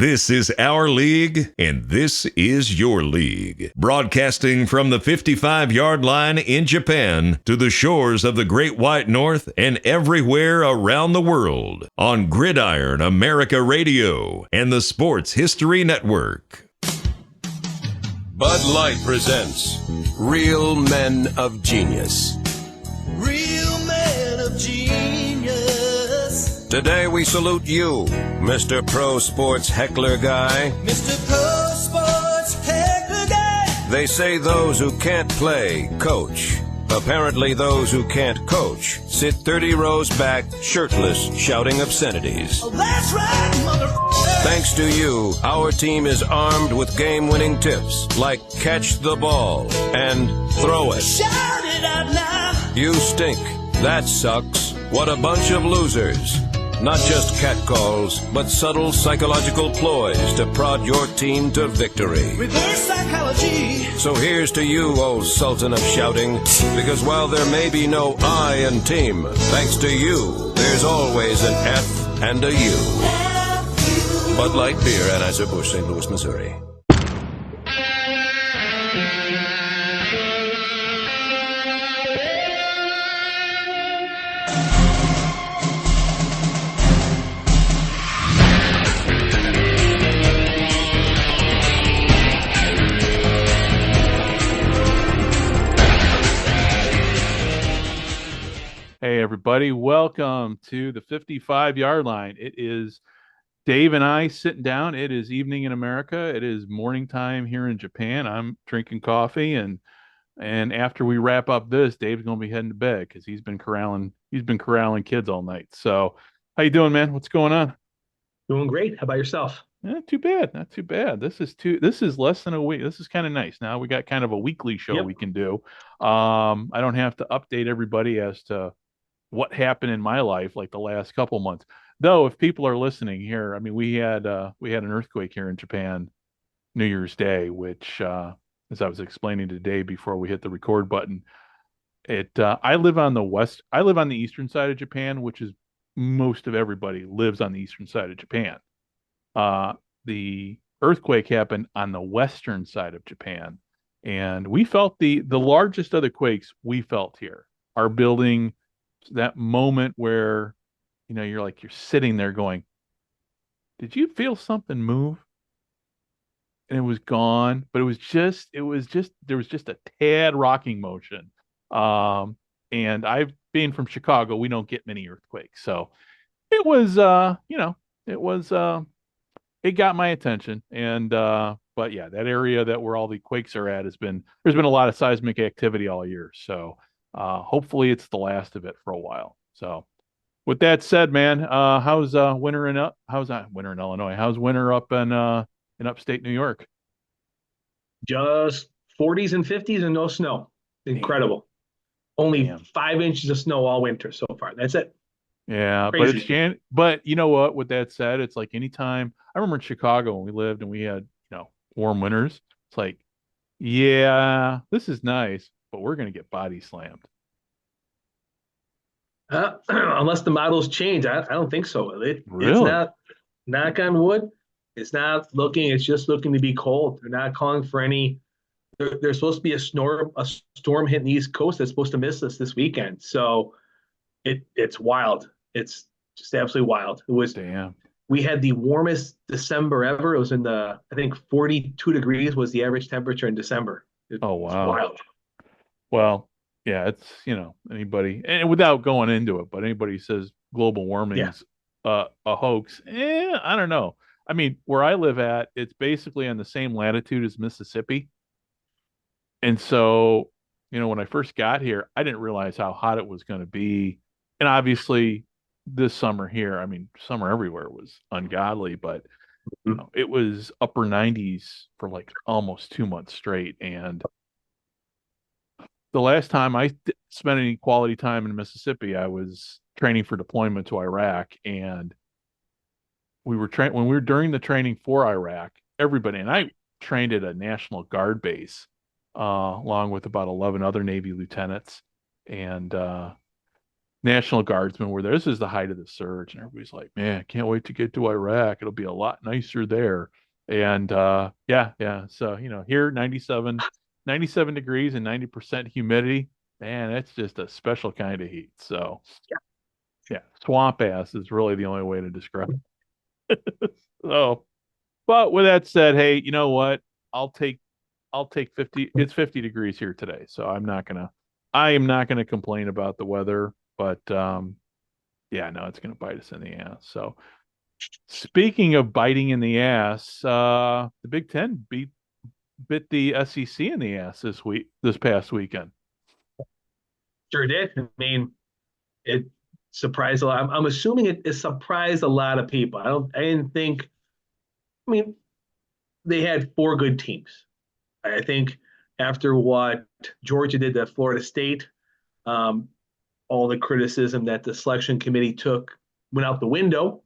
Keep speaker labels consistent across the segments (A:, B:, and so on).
A: This is our league, and this is your league. Broadcasting from the 55-yard line in Japan to the shores of the Great White North and everywhere around the world on Gridiron America Radio and the Sports History Network.
B: Bud Light presents Real Men of Genius.
C: Real Men of Genius.
B: Today we salute you, Mr. Pro Sports Heckler Guy.
C: Mr. Pro Sports Heckler Guy.
B: They say those who can't play, coach. Apparently those who can't coach sit 30 rows back, shirtless, shouting obscenities.
C: Oh, that's right, motherfucker.
B: Thanks to you, our team is armed with game-winning tips like catch the ball and throw it.
C: Shout it out now.
B: You stink. That sucks. What a bunch of losers. Not just catcalls, but subtle psychological ploys to prod your team to victory.
C: Reverse psychology.
B: So here's to you, old sultan of shouting, because while there may be no I in team, thanks to you, there's always an F and a U. Bud Light Beer, Anheuser-Busch, St. Louis, Missouri.
D: Hey, everybody. Welcome to the 55-yard line. It is Dave and I sitting down. It is evening in America. It is morning time here in Japan. I'm drinking coffee, and after we wrap up this, Dave's going to be heading to bed because he's been corralling kids all night. So how you doing, man? What's going on?
E: Doing great. How about yourself?
D: Not too bad. Not too bad. This is less than a week. This is kind of nice. Now we got kind of a weekly show we can do. I don't have to update everybody as to what happened in my life like the last couple months. Though, if people are listening here, I mean, we had an earthquake here in Japan New Year's Day, which, as I was explaining today before we hit the record button, I live on the eastern side of Japan, which is most of everybody lives on the eastern side of Japan. The earthquake happened on the western side of Japan, and we felt the largest of the quakes we felt here. Our building, that moment where, you're sitting there going, did you feel something move? And it was gone, but there was just a tad rocking motion. And I've been from Chicago. We don't get many earthquakes. So it was, it got my attention. And, but yeah, that area where all the quakes are at there's been a lot of seismic activity all year. So, hopefully it's the last of it for a while. So with that said, man, how's winter in Illinois? How's winter up in upstate New York?
E: Just 40s and 50s and no snow. Incredible. Only 5 inches of snow all winter so far. That's it.
D: Yeah,
E: Crazy.
D: but you know what? With that said, it's like anytime I remember in Chicago when we lived and we had, warm winters, it's like, yeah, this is nice, but we're going to get body slammed.
E: Unless the models change, I don't think so.
D: Really?
E: It's not, knock on wood, it's just looking to be cold. They're not calling for any, there's supposed to be a storm hitting the East Coast that's supposed to miss us this weekend. So it's wild. It's just absolutely wild. It was,
D: damn.
E: We had the warmest December ever. It was I think 42 degrees was the average temperature in December.
D: Oh, wow.
E: It's wild.
D: Well, yeah, it's, anybody, and without going into it, but anybody says global warming's a hoax, I don't know. I mean, where I live at, it's basically on the same latitude as Mississippi. And so, when I first got here, I didn't realize how hot it was going to be. And obviously this summer here, I mean, summer everywhere was ungodly, but it was upper 90s for like almost 2 months straight. And the last time I spent any quality time in Mississippi, I was training for deployment to Iraq, and when we were during the training for Iraq, everybody, and I trained at a National Guard base, along with about 11 other Navy lieutenants, and National Guardsmen were there. This is the height of the surge, and everybody's like, "Man, can't wait to get to Iraq. It'll be a lot nicer there." And yeah. So here 97 degrees and 90% humidity. Man, that's just a special kind of heat. So yeah, swamp ass is really the only way to describe it. So, but with that said, hey, you know what? I'll take I'll take 50. It's 50 degrees here today, so I am not gonna complain about the weather, but yeah, no, it's gonna bite us in the ass. So speaking of biting in the ass, the Big Ten bit the SEC in the ass this past weekend.
E: Sure did. I mean, it surprised a lot. I'm assuming it surprised a lot of people. I didn't think. I mean, they had four good teams. I think after what Georgia did to Florida State, um, all the criticism that the selection committee took went out the window.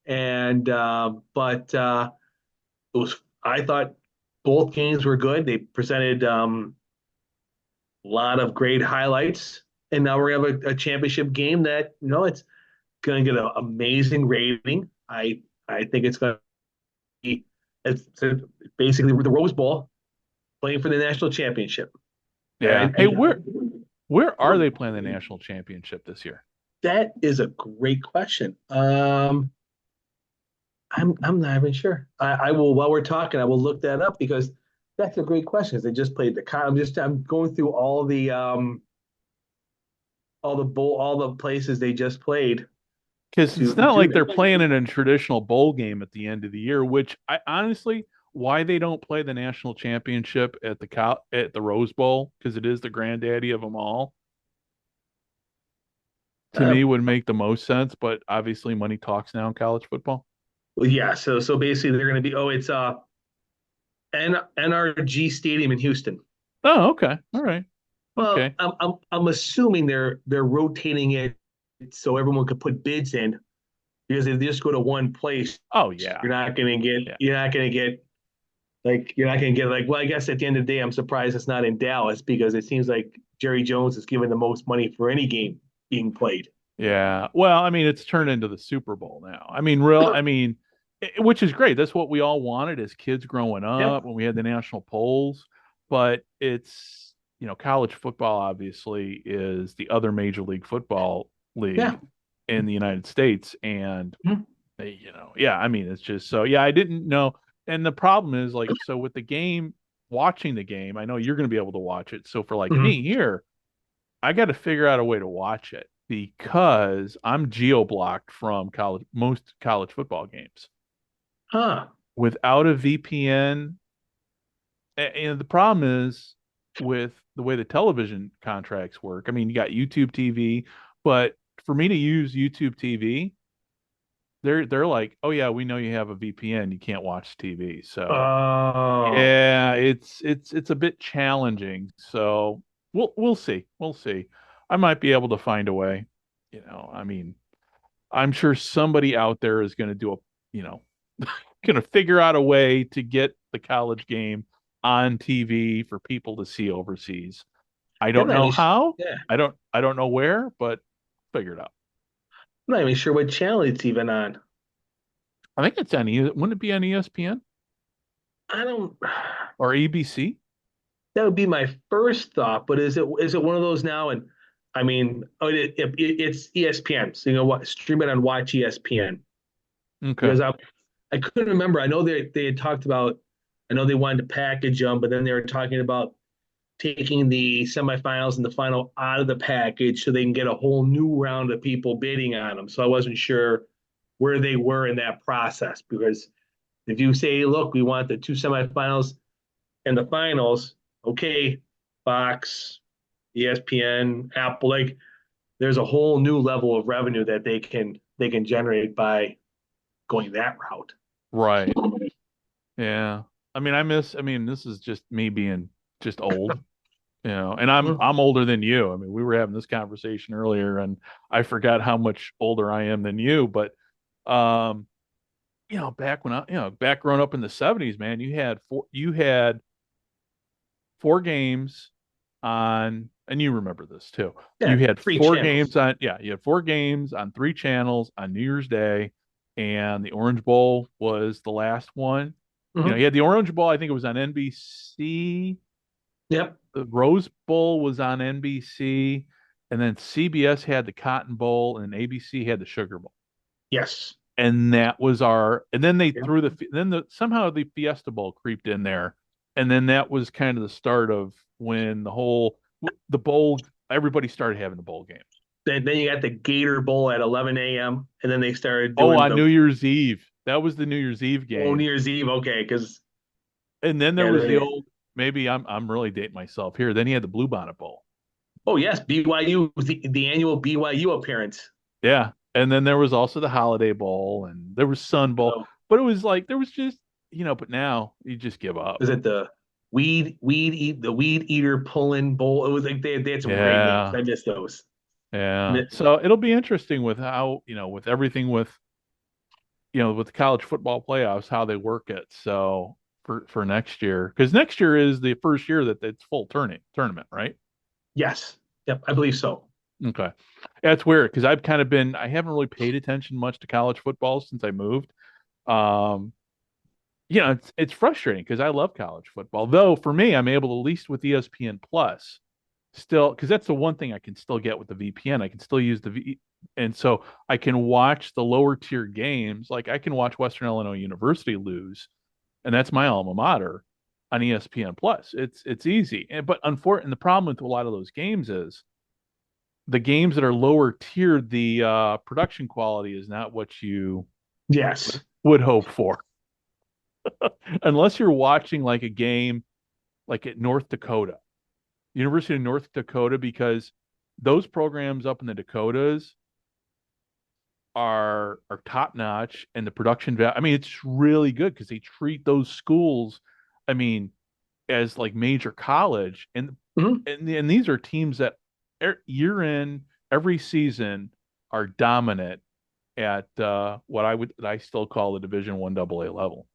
E: And but it was. I thought both games were good. They presented a lot of great highlights, and now we're gonna have a championship game that it's going to get an amazing rating. I think it's going to be it's basically the Rose Bowl playing for the national championship.
D: Yeah.
E: And
D: Hey, where are they playing the national championship this year?
E: that is a great question. I'm not even sure. I will while we're talking, I will look that up because that's a great question. They just played I'm going through all the places they just played
D: Because
E: to
D: it's not
E: do
D: like they're
E: that.
D: playing in a traditional bowl game at the end of the year, which I honestly, why they don't play the national championship at the Rose Bowl, because it is the granddaddy of them all, to
E: Uh,
D: me would make the most sense. But obviously, money talks now in college football.
E: well, yeah. So basically, they're going to be NRG Stadium in Houston.
D: Oh, okay, all right,
E: Well,
D: okay.
E: I'm assuming they're rotating it so everyone could put bids in because if they just go to one place,
D: Oh yeah, yeah.
E: you're not gonna get you're not gonna get well, I guess at the end of the day, I'm surprised it's not in Dallas because it seems like Jerry Jones is giving the most money for any game being played.
D: Yeah. Well, I mean, it's turned into the Super Bowl now. I mean, which is great. That's what we all wanted as kids growing
E: Yeah,
D: up when we had the national polls. But college football obviously is the other Major League Football
E: yeah.
D: league in the United States. And,
E: Mhm.
D: yeah, I mean, it's just so, yeah, I didn't know. And the problem is, like, so with the game, watching the game, I know you're going to be able to watch it. So for like
E: Mhm.
D: me here, I got to figure out a way to watch it because I'm geo blocked from most college football games.
E: Huh.
D: Without a VPN, and the problem is with the way the television contracts work. I mean, you got YouTube TV, but for me to use YouTube TV, they're like, "Oh yeah, we know you have a VPN, you can't watch TV." So,
E: Oh.
D: yeah, it's a bit challenging. So, we'll see. We'll see. I might be able to find a way. I mean, I'm sure somebody out there is going to you know, going to figure out a way to get the college game on TV for people to see overseas. I
E: I'm
D: don't
E: not
D: know
E: even,
D: how.
E: yeah.
D: I don't know where, but figure it out.
E: I'm not even sure what channel it's even on.
D: I think it's on wouldn't it be on ESPN
E: I don't.
D: or ABC?
E: That would be my first thought, but is it one of those now? And I mean, it's ESPN, so you know what? Stream it on Watch ESPN
D: Okay.
E: because I couldn't remember. I know they had talked about. I know they wanted to package them, but then they were talking about taking the semifinals and the final out of the package so they can get a whole new round of people bidding on them. So I wasn't sure where they were in that process because if you say, look, we want the two semifinals and the finals, okay, Fox, ESPN, Apple, there's a whole new level of revenue that they can generate by going that route.
D: Right. Yeah. I mean, this is just me being just old, and I'm older than you. I mean, we were having this conversation earlier and I forgot how much older I am than you, but um, back growing up in the 70s, man, you had four games on and you remember this too.
E: Yeah,
D: You had
E: 3
D: four
E: channels.
D: games on, yeah, you had 4 games on 3 channels on New Year's Day, and the Orange Bowl was the last one.
E: Mhm.
D: You had the Orange Bowl, I think it was on NBC.
E: Yep.
D: The Rose Bowl was on NBC, and then CBS had the Cotton Bowl, and ABC had the Sugar Bowl.
E: Yes.
D: And that was and then they
E: Yep.
D: threw somehow the Fiesta Bowl creeped in there, and then that was kind of the start of when the bowl, everybody started having the bowl game.
E: Then you got the Gator Bowl at 11 a.m. and then they started
D: Oh,
E: doing
D: on New Year's Eve. That was the New Year's Eve game.
E: New Year's Eve. Okay, because
D: And then there was the old, maybe I'm really dating myself here. Then he had the Bluebonnet Bowl.
E: oh yes, BYU, the annual BYU appearance.
D: Yeah. And then there was also the Holiday Bowl, and there was Sun Bowl.
E: Oh.
D: But it was like there was just, but now you just give up.
E: Is it the weed eater pulling bowl? It was like they had some great names. I missed those.
D: Yeah. So it'll be interesting with how, with everything with the college football playoffs, how they work it. So for next year, because next year is the first year that it's full tournament, right?
E: Yes. Yep, I believe so.
D: Okay. That's weird because I haven't really paid attention much to college football since I moved. It's frustrating because I love college football. Though for me, I'm able to, at least with ESPN Plus, still, because that's the one thing I can still get with the VPN. I can still use and so I can watch the lower tier games. Like I can watch Western Illinois University lose, and that's my alma mater, on ESPN Plus. It's easy, but unfortunately, the problem with a lot of those games is the games that are lower tier, the production quality is not what you would hope for. Unless you're watching like a game like at North Dakota, University of North Dakota, because those programs up in the Dakotas are top notch, and the production value, I mean, it's really good because they treat those schools, I mean, as like major college, and and these are teams that year in every season are dominant at what I still call the Division I AA level.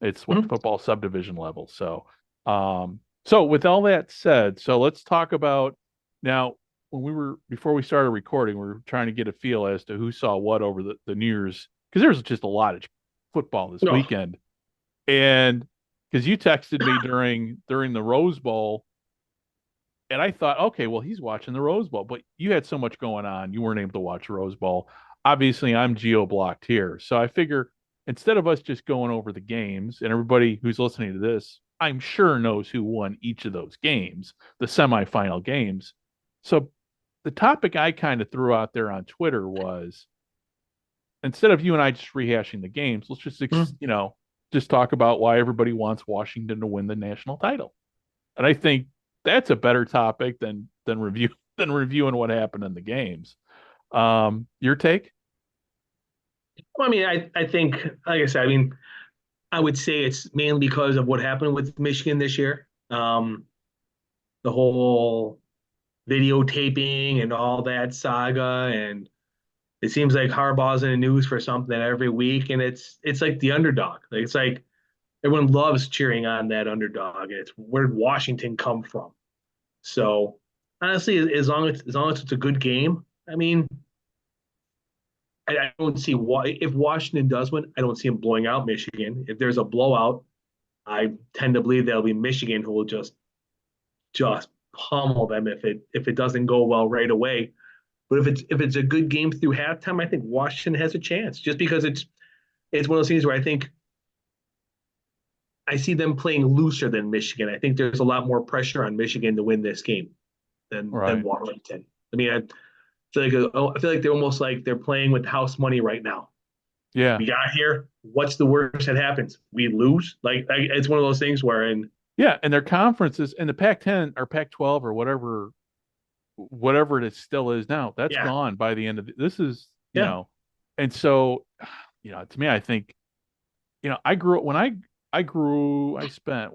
D: It's what football subdivision level. So with all that said, so let's talk about now. Before we started recording, we were trying to get a feel as to who saw what over the New Year's, because there's just a lot of football this weekend. And because you texted me during the Rose Bowl, and I thought, okay, well, he's watching the Rose Bowl, but you had so much going on, you weren't able to watch the Rose Bowl. Obviously, I'm geo-blocked here. So I figure instead of us just going over the games, and everybody who's listening to this, I'm sure knows who won each of those games, the semifinal games. So the topic I kind of threw out there on Twitter was, instead of you and I just rehashing the games, let's just, just talk about why everybody wants Washington to win the national title. And I think that's a better topic than reviewing what happened in the games. Your take?
E: Well, I mean, I think, like I said, I mean, I would say it's mainly because of what happened with Michigan this year. The whole videotaping and all that saga, and it seems like Harbaugh's in the news for something every week, and it's like the underdog. Like it's like everyone loves cheering on that underdog, and it's where did Washington come from? So honestly, as long as it's a good game, I mean, I don't see why, if Washington does win, I don't see them blowing out Michigan. If there's a blowout, I tend to believe there'll be Michigan who will just pummel them if it doesn't go well right away. But if it's a good game through halftime, I think Washington has a chance, just because it's one of those things where I think I see them playing looser than Michigan. I think there's a lot more pressure on Michigan to win this game than Washington. I mean, I feel like they're almost like they're playing with house money right now.
D: Yeah.
E: We got here. What's the worst that happens? We lose. It's one of those things where and
D: their conferences in the Pac-10 or Pac-12 or whatever it still is now, that's gone by the end of this is, and so, to me, I think, I grew up when I spent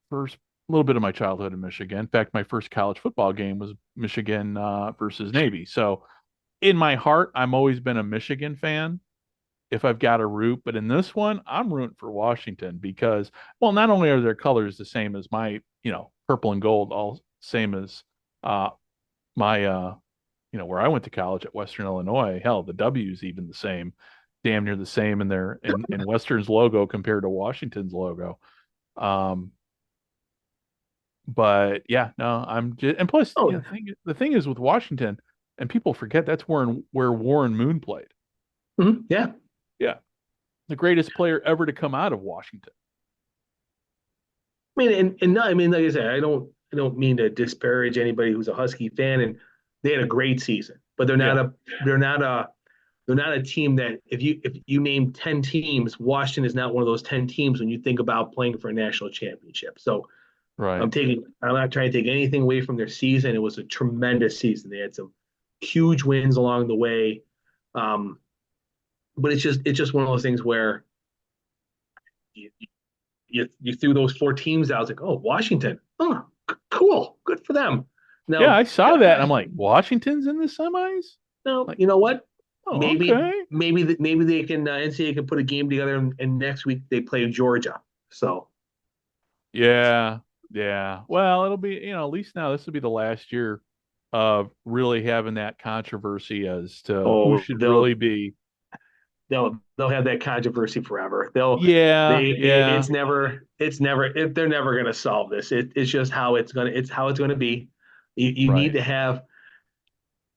D: first little bit of my childhood in Michigan. In fact, my first college football game was Michigan versus Navy. So in my heart, I'm always been a Michigan fan if I've got a root. But in this one, I'm rooting for Washington because, well, not only are their colors the same as my, purple and gold, all same as my where I went to college at Western Illinois, hell, the W's even the same, damn near the same in their in Western's logo compared to Washington's logo. Um, but yeah, no, I'm just, and plus,
E: Oh,
D: the thing is with Washington, and people forget that's where Warren Moon played.
E: yeah.
D: Yeah, the greatest player ever to come out of Washington.
E: I mean, and no, I mean, like I said, I don't mean to disparage anybody who's a Husky fan, and they had a great season, but
D: Yeah,
E: they're not a they're not a team that if you name 10 teams, Washington is not one of those 10 teams when you think about playing for a national championship. So
D: right.
E: I'm not trying to take anything away from their season. It was a tremendous season. They had some huge wins along the way. Um, but it's just one of those things where you, you threw those four teams out. I was like, oh, Washington. Oh, cool. Good for them.
D: Yeah,
E: Now,
D: I saw that, and I'm like, Washington's in the semis.
E: now
D: Like,
E: you know what?
D: oh,
E: Maybe
D: okay.
E: maybe they can NCAA can put a game together, and next week they play Georgia. So
D: Yeah, yeah. Well, it'll be, at least now this will be the last year of really having that controversy as to who
E: oh,
D: should
E: they'll
D: really be.
E: they'll have that controversy forever. They'll
D: Yeah,
E: they
D: yeah,
E: they're never going to solve this. It's just how it's gonna be. You need
D: right.
E: to have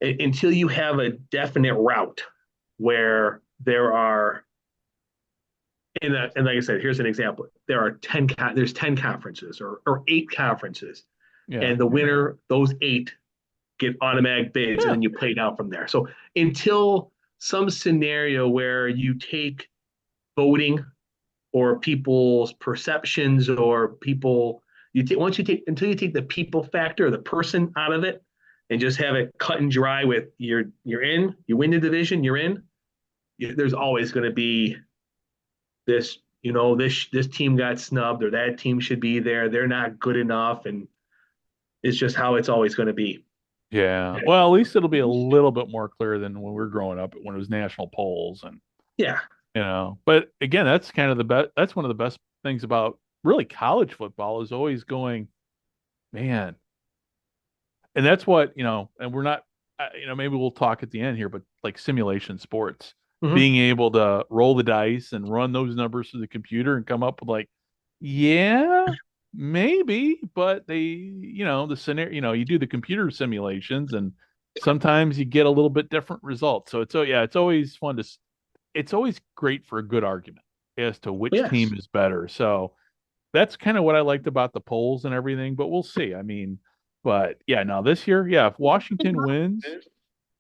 E: until you have a definite route where there are and like I said, here's an example. There's 10 conferences or 8 conferences,
D: Yeah,
E: and the winner, those 8 get automatic bids, and
D: yeah,
E: then you play down from there. So until some scenario where you take voting or people's perceptions or people you take once you take until you take the people factor or the person out of it and just have it cut and dry with you're in, you win the division, you're in. There's always going to be this, this team got snubbed or that team should be there. They're not good enough, and it's just how it's always going to be.
D: yeah. Well, at least it'll be a little bit more clear than when we were growing up when it was national polls and
E: Yeah,
D: But again, that's kind of the best. That's one of the best things about really college football is always going, man. And that's what, and we're not, maybe we'll talk at the end here, but like simulation sports,
E: mm-hmm.
D: being able to roll the dice and run those numbers through the computer and come up with like, yeah, maybe, but the scenario, you do the computer simulations and sometimes you get a little bit different results. So it's always fun it's always great for a good argument as to which
E: Yes.
D: team is better. So that's kind of what I liked about the polls and everything, but we'll see. I mean, but yeah, no, this year, yeah, if Washington wins,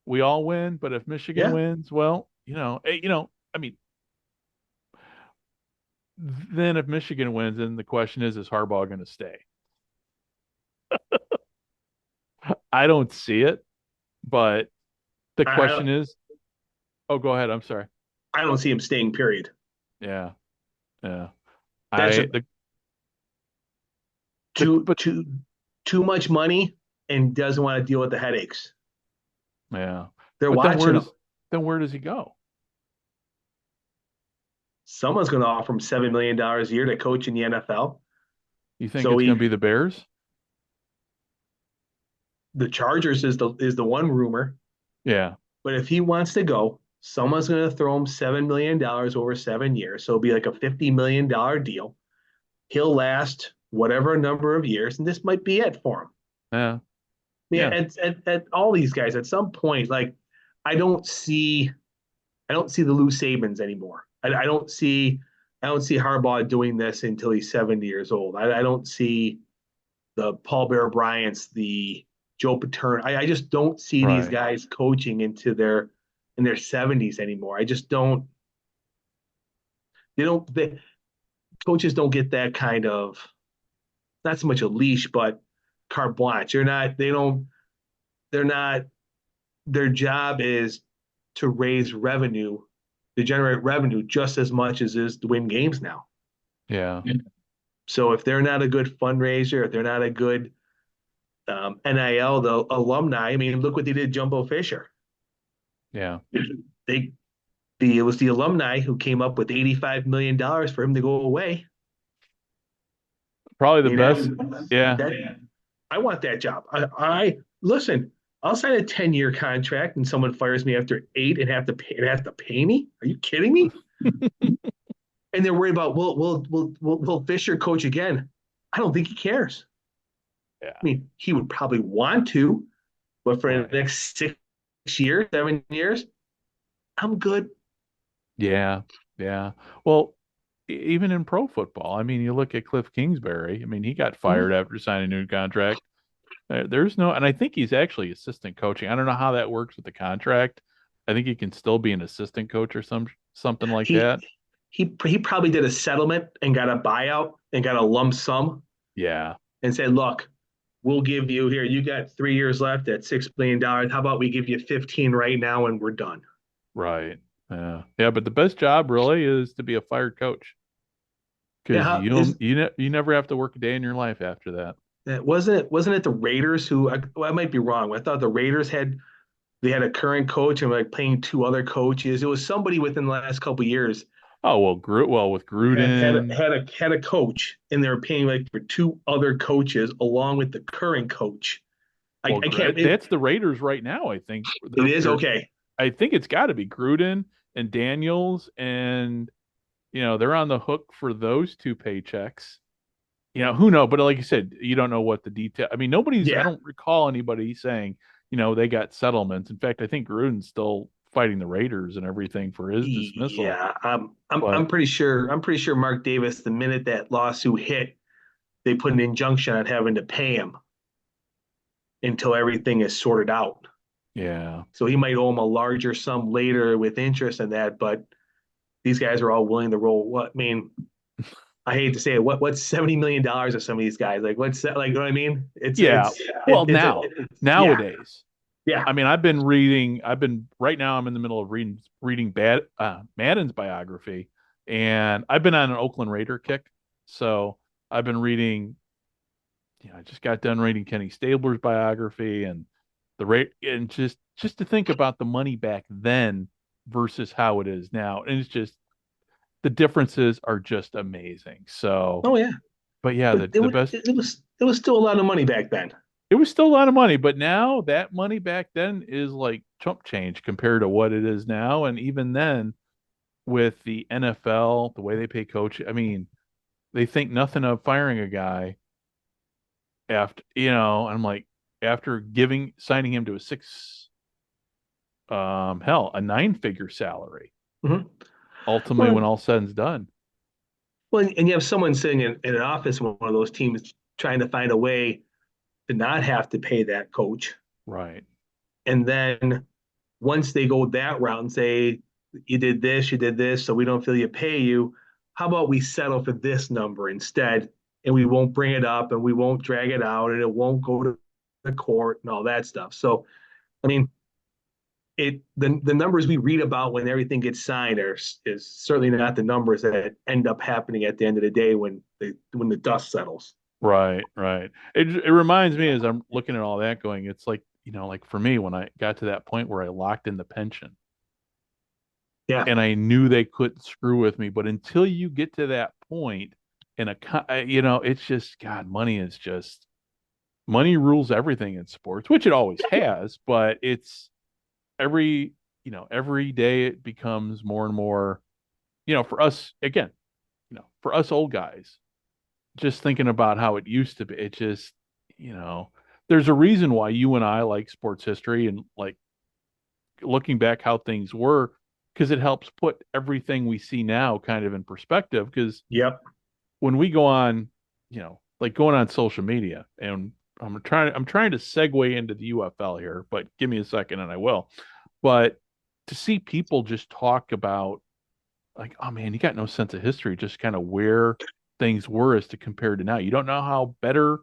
D: we all win. But if Michigan
E: Yeah.
D: wins, well, I mean, then if Michigan wins, then the question is Harbaugh going to stay? I don't see it, but the
E: I
D: question is, oh, go ahead. I'm sorry.
E: I don't see him staying, period.
D: Yeah, yeah.
E: That's
D: I
E: a
D: the the
E: too
D: but
E: too too much money and doesn't want to deal with the headaches.
D: yeah,
E: They're
D: but then
E: watching him.
D: where does he go?
E: Someone's going to offer him $7 million a year to coach in the NFL.
D: You think
E: So
D: it's going to be the Bears?
E: the Chargers is the one rumor.
D: Yeah,
E: But if he wants to go, someone's going to throw him $7 million over 7 years. So it'll be like a $50 million deal. He'll last whatever number of years, and this might be it for him.
D: yeah,
E: Yeah,
D: yeah.
E: at all these guys, at some point, like I don't see I don't see the Lou Sabans anymore. I don't see Harbaugh doing this until he's 70 years old. I don't see the Paul Bear Bryants, the Joe Paterno. I just don't see these
D: Right.
E: guys coaching in their 70s anymore. I just don't. They don't. Coaches don't get that kind of not so much a leash, but carte blanche. They're not. They don't. They're not. Their job is to raise revenue, to generate revenue just as much as is to win games now.
D: Yeah.
E: So if they're not a good fundraiser, if they're not a good NIL, the alumni. I mean, look what they did, Jumbo Fisher.
D: Yeah.
E: They, it was the alumni who came up with $85 million for him to go away.
D: Probably the
E: You
D: best.
E: know,
D: Yeah.
E: that I want that job. I listen. I'll sign a 10-year contract and someone fires me after 8 and have to pay me. Are you kidding me? And they're worried about will Fisher coach again? I don't think he cares.
D: Yeah.
E: I mean, he would probably want to, but for
D: Right.
E: the next 6 years, 7 years, I'm good.
D: Yeah. Yeah. Well, even in pro football, I mean, you look at Cliff Kingsbury. I mean, he got
E: Mhm.
D: fired after signing a new contract. There's no, and I think he's actually assistant coaching. I don't know how that works with the contract. I think he can still be an assistant coach or something like
E: He
D: that.
E: he probably did a settlement and got a buyout and got a lump sum
D: Yeah.
E: and said, look, we'll give you here, you got 3 years left at $6 million. How about we give you 15 right now and we're done?
D: Right. Yeah. Yeah. But the best job really is to be a fired coach because
E: Yeah, is
D: you never have to work a day in your life after that.
E: wasn't it the Raiders who well, I might be wrong. I thought the Raiders had a current coach and like paying two other coaches. It was somebody within the last couple of years
D: Oh well, with Gruden.
E: had a coach and they were paying like for two other coaches along with the current coach.
D: Well,
E: I can't
D: that's the Raiders right now. I think
E: it is okay.
D: I think it's got to be Gruden and Daniels, and they're on the hook for those two paychecks. Who knows? But like you said, you don't know what the detail. I mean, I
E: Yeah.
D: don't recall anybody saying, they got settlements. In fact, I think Gruden's still fighting the Raiders and everything for his dismissal.
E: Yeah,
D: But
E: I'm pretty sure Mark Davis, the minute that lawsuit hit, they put an injunction on having to pay him until everything is sorted out.
D: yeah,
E: So he might owe him a larger sum later with interest in that, but these guys are all willing to roll. What I mean, I hate to say it. What's $70 million of some of these guys? Like what's that? Like you know what I mean?
D: yeah. Well,
E: Yeah,
D: nowadays,
E: yeah.
D: I mean, I've been reading. Right now. I'm in the middle of reading Madden's biography, and I've been on an Oakland Raider kick. So I've been reading. I just got done reading Kenny Stabler's biography and the rate, and just to think about the money back then versus how it is now, and it's just the differences are just amazing. So,
E: Oh yeah.
D: but yeah,
E: But
D: the best.
E: it was still a lot of money back then.
D: It was still a lot of money, but now that money back then is like chump change compared to what it is now. And even then, with the NFL, the way they pay coach, I mean, they think nothing of firing a guy after, I'm like, after signing him to a 9-figure salary,
E: Mhm.
D: ultimately,
E: Well,
D: when all said and done.
E: well, and you have someone sitting in an office in one of those teams trying to find a way to not have to pay that coach.
D: Right.
E: And then once they go that route and say, you did this, so we don't feel you pay you, how about we settle for this number instead? And we won't bring it up and we won't drag it out and it won't go to the court and all that stuff. So, I mean, the numbers we read about when everything gets signed is certainly not the numbers that end up happening at the end of the day when the dust settles.
D: Right. Right. It reminds me as I'm looking at all that going, it's like, like for me, when I got to that point where I locked in the pension
E: Yeah.
D: and I knew they couldn't screw with me, but until you get to that point in it's just, God, money rules everything in sports, which it always has, but it's every day it becomes more and more, for us, again, for us old guys, just thinking about how it used to be, it just, there's a reason why you and I like sports history and like looking back how things were, because it helps put everything we see now kind of in perspective. Because
E: Yep.
D: when we go on, like going on social media, and I'm trying to segue into the UFL here, but give me a second and I will. But to see people just talk about like, oh man, you got no sense of history, just kind of where things were as to compare to now. You don't know how better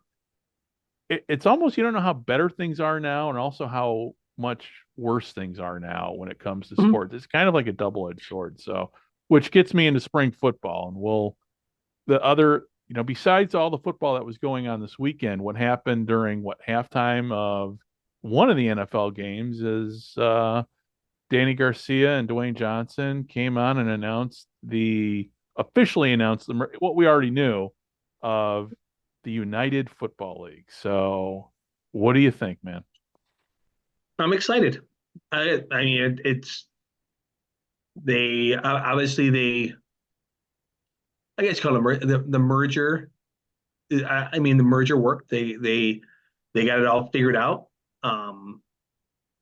D: it's almost you don't know how better things are now and also how much worse things are now when it comes to
E: Mhm.
D: sports. It's kind of like a double-edged sword. So, which gets me into spring football. And the other, besides all the football that was going on this weekend, what happened during halftime of one of the NFL games is Danny Garcia and Dwayne Johnson came on and officially announced what we already knew of the United Football League. So, what do you think, man?
E: I'm excited. I mean, it's they obviously they I guess call it the merger. I mean, the merger worked. They got it all figured out. Um,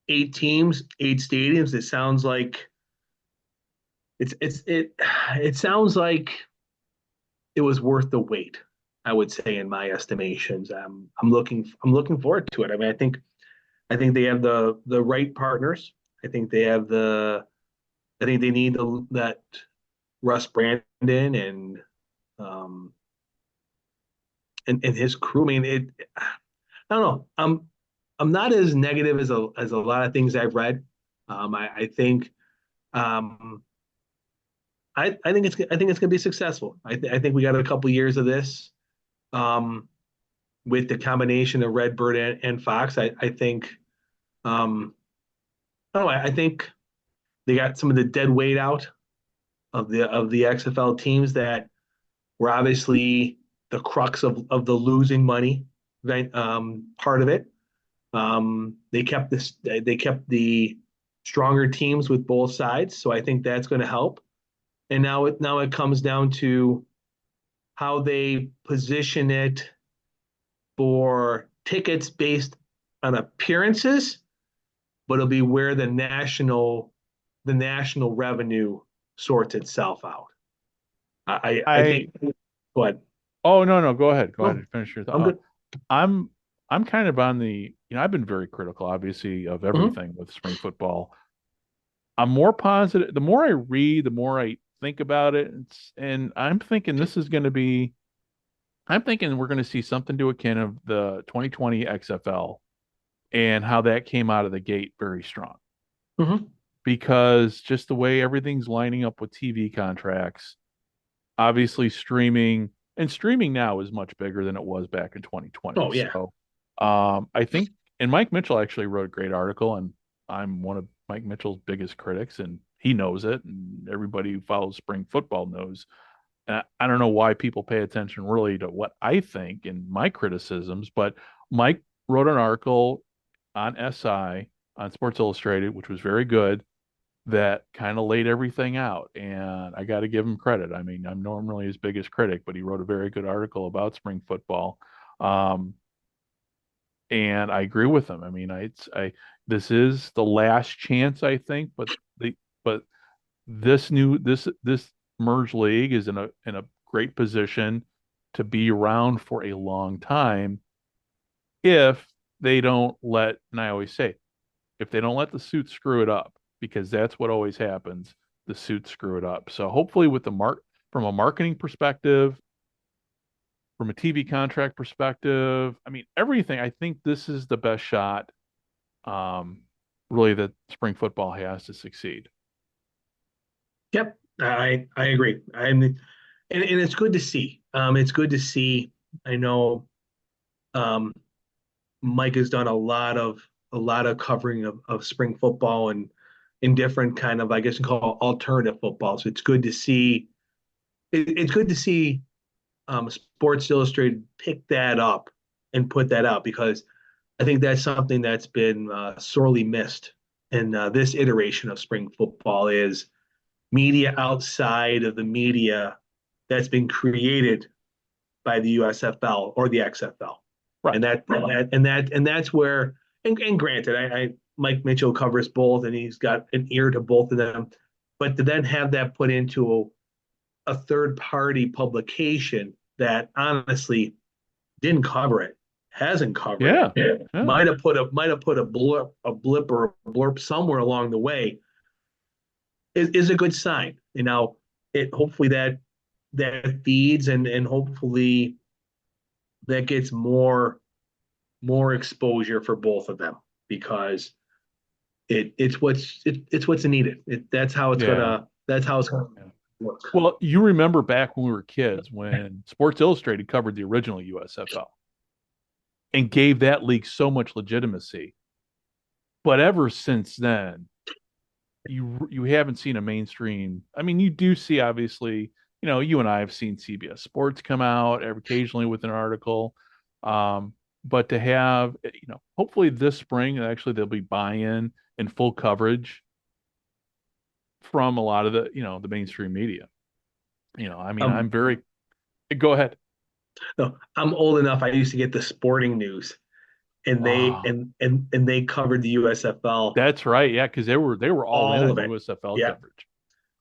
E: 8 teams, 8 stadiums. It sounds like it sounds like it was worth the wait. I would say, in my estimations, I'm looking forward to it. I mean, I think they have the right partners. I think they have I think they need that Russ Brandon um, and his crew. I mean, I don't know. I'm not as negative as a lot of things I've read. I think um, I think it's going to be successful. I think we got a couple years of this um, with the combination of Redbird and Fox. I think I don't know. I think they got some of the dead weight out of the XFL teams that were obviously the crux of the losing money part of it. They kept this. They kept the stronger teams with both sides, so I think that's going to help. And now it comes down to how they position it for tickets based on appearances, but it'll be where the national revenue sorts itself out. I
D: I
E: think. But
D: Oh, no, go ahead. Go ahead
E: no,
D: and finish your
E: I'm
D: thought.
E: good.
D: I'm kind of on the, I've been very critical, obviously, of
E: Mhm.
D: everything with spring football. I'm more positive. The more I read, the more I think about it. And I'm thinking this is going to be, I'm thinking we're going to see something to akin of the 2020 XFL and how that came out of the gate very strong.
E: Mhm.
D: Because just the way everything's lining up with TV contracts, obviously streaming now is much bigger than it was back in 2020.
E: Oh yeah.
D: So I think, and Mike Mitchell actually wrote a great article, and I'm one of Mike Mitchell's biggest critics, and he knows it, and everybody who follows spring football knows. And I don't know why people pay attention really to what I think and my criticisms, but Mike wrote an article on SI on Sports Illustrated, which was very good, that kind of laid everything out. And I got to give him credit. I mean, I'm normally his biggest critic, but he wrote a very good article about spring football. Um, and I agree with him. I mean, this is the last chance, I think, but this merge league is in a great position to be around for a long time if they don't let, and I always say, if they don't let the suits screw it up, because that's what always happens. The suits screw it up. So hopefully, with the from a marketing perspective, from a TV contract perspective, I mean everything. I think this is the best shot, um, really, that spring football has to succeed.
E: Yep. I agree. And it's good to see. It's good to see. I know um, Mike has done a lot of covering of spring football and in different kind of, I guess you call it alternative football. So it's good to see. It's good to see Sports Illustrated pick that up and put that out because I think that's something that's been sorely missed in this iteration of spring football is media outside of the media that's been created by the USFL or the XFL.
D: Right.
E: And that's where and granted, I Mike Mitchell covers both and he's got an ear to both of them, but to then have that put into a third party publication that honestly didn't cover it, hasn't covered
D: Yeah.
E: it,
D: Yeah.
E: might have put a blip or a blurb somewhere along the way is a good sign. You know, it hopefully that feeds and hopefully that gets more exposure for both of them because it's what's needed.
D: Yeah.
E: That's how it's gonna work.
D: Well, you remember back when we were kids when Sports Illustrated covered the original USFL and gave that league so much legitimacy. But ever since then, you haven't seen a mainstream. I mean, you do see obviously, you and I have seen CBS Sports come out occasionally with an article, um, but to have, hopefully this spring, actually there'll be buy-in and full coverage from a lot of the mainstream media. I mean, I'm very, go ahead.
E: No, I'm old enough. I used to get the sporting news, and they
D: Oh,
E: and they covered the USFL,
D: that's right. Yeah, because they were all in
E: all of
D: on
E: it.
D: USFL
E: Yeah,
D: coverage.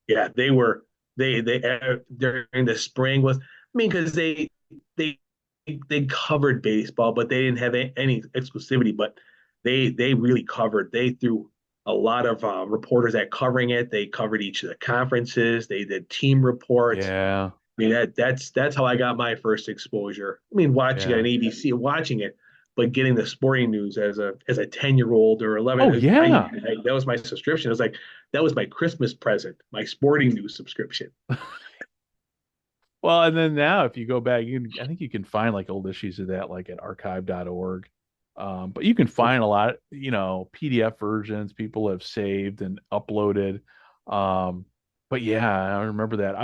E: yeah, they were. They during the spring was. I mean, because they they covered baseball, but they didn't have any exclusivity. But they really covered. They threw a lot of reporters at covering it. They covered each of the conferences. They did team reports.
D: Yeah,
E: I mean, that's how I got my first exposure. I mean, watching it on
D: yeah.
E: ABC, watching it, but getting the sporting news as a 10-year-old or 11,
D: Oh yeah.
E: that was my subscription. It was like that was my Christmas present, my sporting news subscription.
D: Well, and then now if you go back, I think you can find like old issues of that like at archive.org. But you can find a lot, PDF versions people have saved and uploaded. Um, but yeah, I remember that.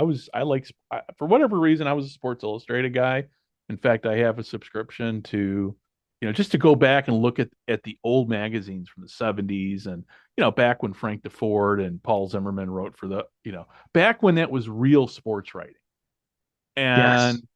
D: For whatever reason, I was a Sports Illustrated guy. In fact, I have a subscription to, just to go back and look at the old magazines from the 70s and, back when Frank DeFord and Paul Zimmerman wrote for back when that was real sports writing.
E: Yes.
D: And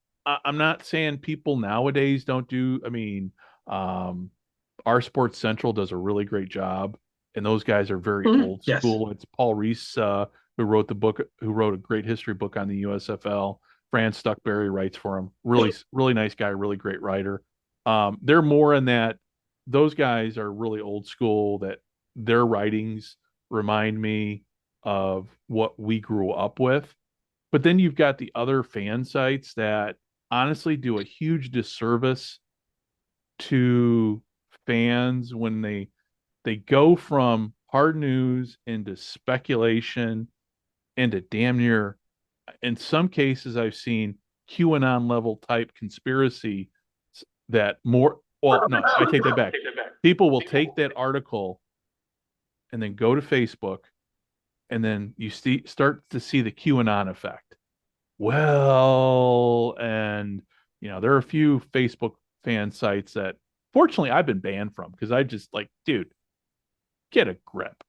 D: I'm not saying people nowadays don't do, I mean, our Sports Central does a really great job, and those guys are very
E: Mhm.
D: old
E: Yes.
D: school. It's Paul Reese who wrote the book, who wrote a great history book on the USFL. Fran Stuckberry writes for him. Really, really nice guy, really great writer. They're more in that. Those guys are really old school. That their writings remind me of what we grew up with. But then you've got the other fan sites that honestly do a huge disservice to fans when they go from hard news into speculation into damn near, in some cases I've seen QAnon level type conspiracy that more, well, no, I take that back. People will take that article and then go to Facebook, and then you start to see the QAnon effect. Well, and there are a few Facebook fan sites that fortunately I've been banned from because I just like, dude, get a grip.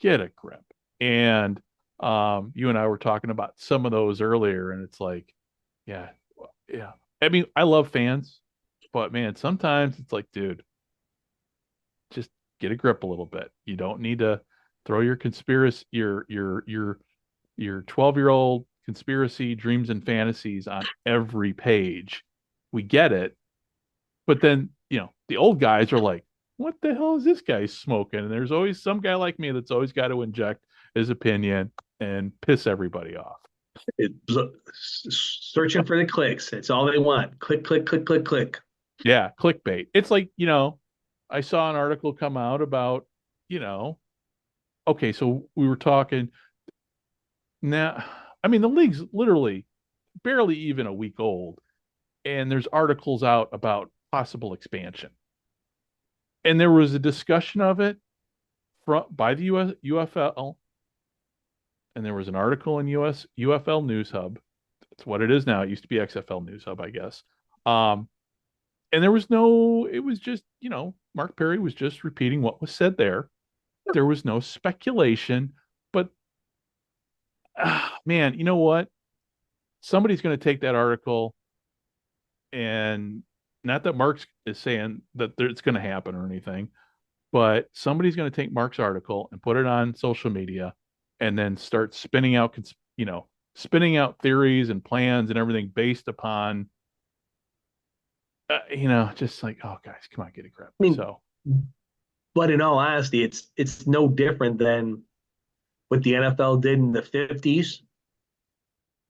D: Get a grip. And you and I were talking about some of those earlier, and it's like, yeah, yeah. I mean, I love fans, but man, sometimes it's like, dude, just get a grip a little bit. You don't need to throw your conspiracy, your 12-year-old conspiracy dreams and fantasies on every page. We get it. But then, the old guys are like, what the hell is this guy smoking? And there's always some guy like me that's always got to inject his opinion and piss everybody off.
E: Searching for the clicks. It's all they want. Click, click, click, click, click.
D: Yeah, clickbait. It's like, I saw an article come out about, okay, so we were talking now. I mean, the league's literally barely even a week old, and there's articles out about possible expansion. And there was a discussion of it by the UFL, and there was an article in UFL News Hub. That's what it is now. It used to be XFL News Hub, I guess. And there was it was just, Mark Perry was just repeating what was said there. There was no speculation, but man, you know what? Somebody's going to take that article, and not that Mark is saying that it's going to happen or anything, but somebody's going to take Mark's article and put it on social media and then start spinning out theories and plans and everything based upon just like, oh guys, come on, get a grip.
E: I mean,
D: So,
E: but in all honesty, it's no different than what the NFL did in the 50s,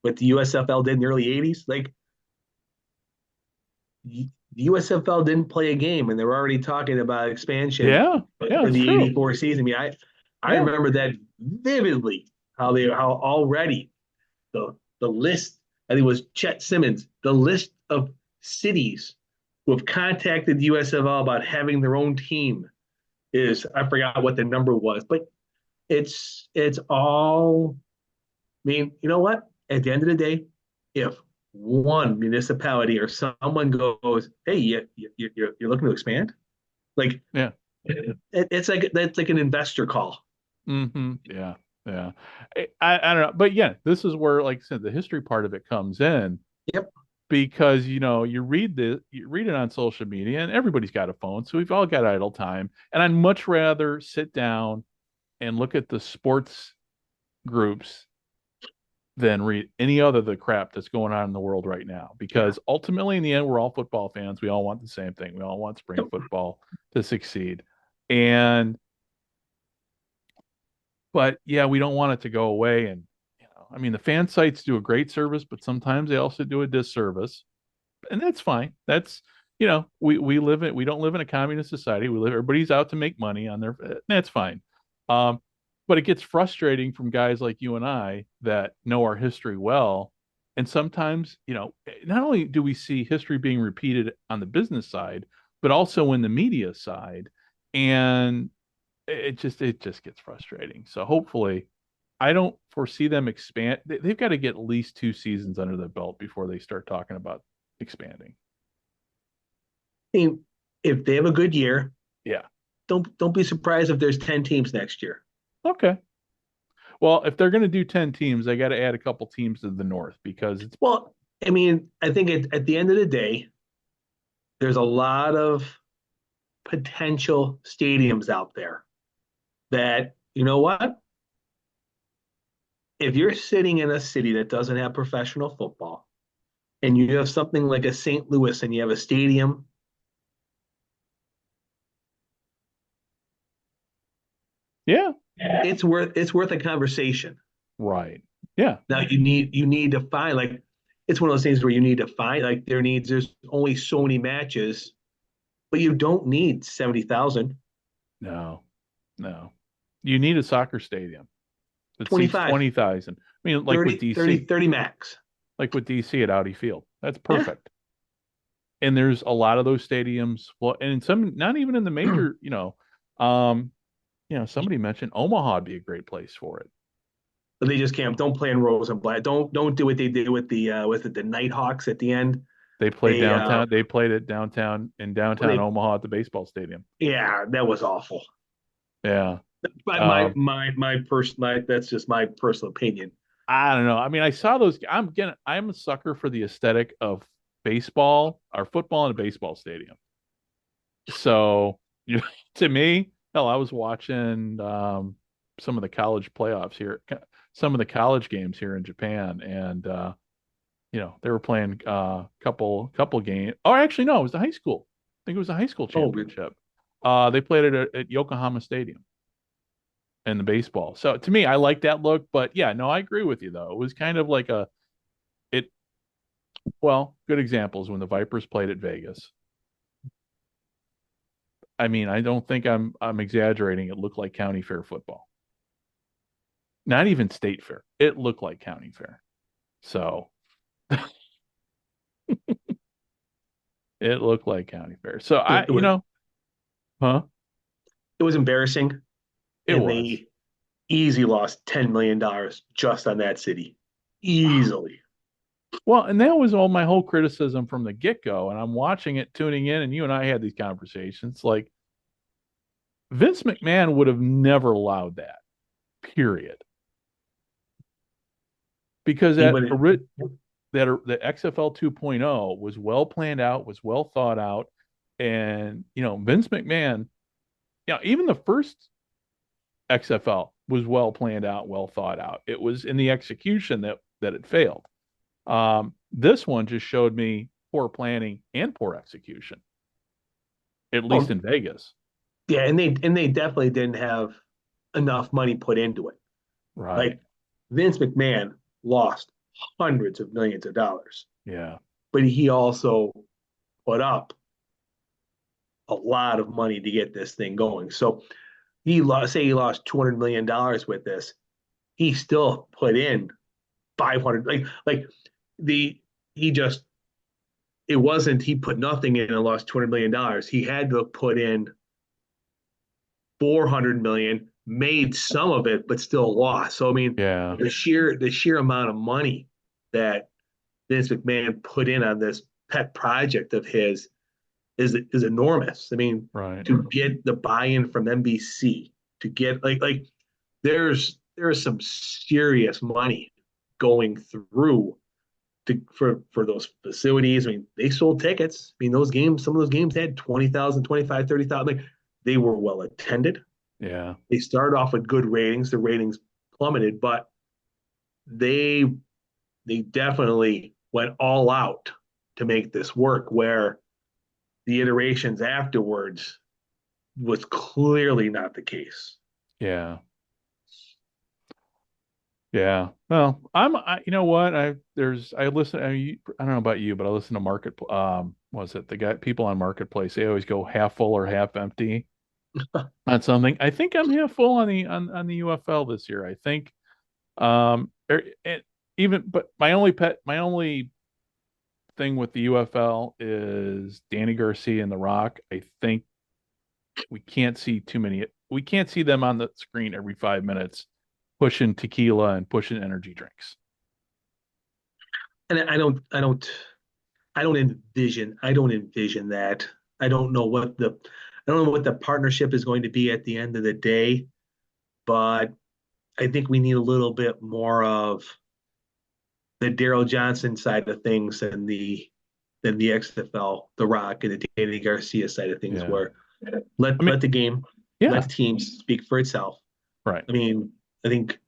E: what the USFL did in the early 80s. Like the USFL didn't play a game, and they're already talking about expansion
D: yeah,
E: for
D: it's
E: the
D: true.
E: '84 season. I mean, I
D: Yeah.
E: remember that vividly. How already the list. I think it was Chet Simmons. The list of cities who have contacted the USFL about having their own team is, I forgot what the number was, but it's all. I mean, you know what? At the end of the day, if one municipality or someone goes, "Hey, you're looking to expand?" Like,
D: Yeah.
E: it's like that's like an investor call.
D: Yeah. Yeah. I don't know. But yeah, this is where, like I said, the history part of it comes in
E: Yep.
D: because, you read it on social media and everybody's got a phone. So we've all got idle time. And I'd much rather sit down and look at the sports groups than read any other of the crap that's going on in the world right now. Because ultimately, in the end, we're all football fans. We all want the same thing. We all want spring football to succeed. And But yeah, we don't want it to go away. And I mean, the fan sites do a great service, but sometimes they also do a disservice, and that's fine. That's we don't live in a communist society. Everybody's out to make money on their. That's fine. Um, but it gets frustrating from guys like you and I that know our history well. And sometimes, not only do we see history being repeated on the business side, but also in the media side. And it just gets frustrating. So hopefully, I don't foresee them expand. They've got to get at least 2 seasons under their belt before they start talking about expanding.
E: I mean, if they have a good year,
D: Yeah.
E: don't be surprised if there's 10 teams next year.
D: Okay. Well, if they're going to do 10 teams, they got to add a couple teams to the north because it's
E: Well, I mean, I think at the end of the day, there's a lot of potential stadiums out there that, you know what? If you're sitting in a city that doesn't have professional football and you have something like a St. Louis and you have a stadium,
D: yeah,
E: it's worth a conversation.
D: right. Yeah.
E: Now you need to find, like, it's one of those things where you need to find, like, there's only so many matches, but you don't need 70,000.
D: No. No. You need a soccer stadium that seats
E: 25,
D: 20,000. I mean, like
E: 30,
D: with DC,
E: 30 max.
D: like with DC at Audi Field. That's
E: Yeah.
D: perfect. And there's a lot of those stadiums. Well, and in some, not even in the major, somebody mentioned Omaha would be a great place for it.
E: But they just can't. Don't play in rose and black. Don't do what they did with the Nighthawks at the end.
D: They played
E: They
D: downtown. They played it downtown in downtown
E: they
D: Omaha at the baseball stadium.
E: yeah, that was awful.
D: Yeah.
E: That's just my personal opinion.
D: I don't know. I mean, I saw those. I'm a sucker for the aesthetic of baseball or football in a baseball stadium. So, to me, hell, I was watching some of the college playoffs here, some of the college games here in Japan, and they were playing couple games. Oh, actually, no, it was the high school. I think it was the high school championship. They played it at Yokohama Stadium in the baseball. So to me, I like that look. But yeah, no, I agree with you though. It was kind of like good examples when the Vipers played at Vegas. I mean, I don't think I'm exaggerating. It looked like county fair football. Not even state fair. It looked like county fair. So it looked like county fair. So huh?
E: It was embarrassing.
D: It
E: and
D: was.
E: They easy lost $10 million just on that city. Easily.
D: Well, and that was all my whole criticism from the get-go. And I'm watching it, tuning in, and you and I had these conversations. Like, Vince McMahon would have never allowed that, period. Because the XFL 2.0 was well planned out, was well thought out. And, Vince McMahon, even the first XFL was well planned out, well thought out. It was in the execution that it failed. This one just showed me poor planning and poor execution, at least in Vegas.
E: Yeah, and they definitely didn't have enough money put into it.
D: Right.
E: Like, Vince McMahon lost hundreds of millions of dollars.
D: Yeah.
E: But he also put up a lot of money to get this thing going. So he lost $200 million with this. He still put in 500, it wasn't he put nothing in and lost $200 million. He had to put in 400 million, made some of it, but still lost. So I mean,
D: yeah,
E: the sheer amount of money that Vince McMahon put in on this pet project of his is enormous. I mean,
D: Right.
E: to get the buy-in from NBC, to get like there's some serious money going through for those facilities. I mean, they sold tickets. I mean, those games, some of those games had 20,000, 25, 30,000. Like, they were well attended.
D: Yeah.
E: They started off with good ratings. The ratings plummeted, but they definitely went all out to make this work, where the iterations afterwards was clearly not the case.
D: Yeah. Yeah. Well, you know what? I listen, I don't know about you, but I listen to was it the guy, people on Marketplace? They always go half full or half empty on something. I think I'm half full on the UFL this year. I think, and even, but my only thing with the UFL is Danny Garcia and The Rock. I think we can't see them on the screen every 5 minutes pushing tequila and pushing energy drinks.
E: And I don't envision that. I don't know what the partnership is going to be at the end of the day, but I think we need a little bit more of the Daryl Johnson side of things than the XFL, The Rock, and the Danny Garcia side of things,
D: Yeah.
E: where
D: I mean,
E: let the game,
D: yeah,
E: let the team speak for itself.
D: right.
E: I mean, I think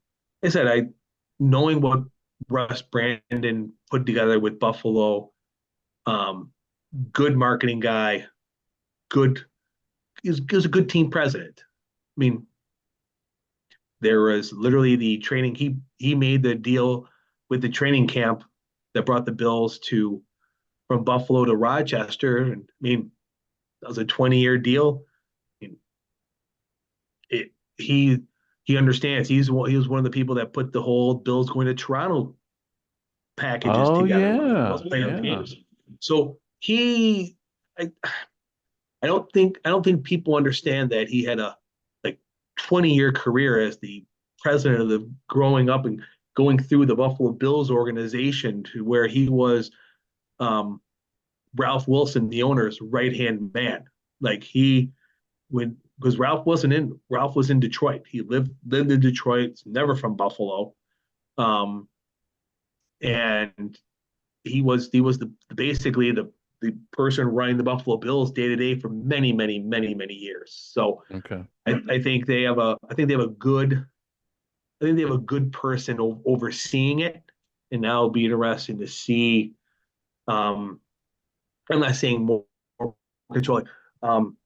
E: I said knowing what Russ Brandon put together with Buffalo, good marketing guy, good is a good team president. I mean, there was literally the training. He made the deal with the training camp that brought the Bills to from Buffalo to Rochester. And I mean, that was a 20-year deal. I mean, he understands. He was one of the people that put the whole Bills going to Toronto packages
D: Oh
E: together.
D: yeah.
E: Playing the
D: Yeah.
E: games. So I don't think people understand that he had a like 20-year career as the president of the growing up and going through the Buffalo Bills organization, to where he was um, Ralph Wilson, the owner's right hand man. Like, because Ralph was in Detroit. He lived in Detroit, never from Buffalo. Um, and he was the basically the person running the Buffalo Bills day to day for many, many, many, many years. So
D: Okay.
E: I think they have a good person overseeing it, and now it'll be interesting to see. Um, I'm not saying more control, um,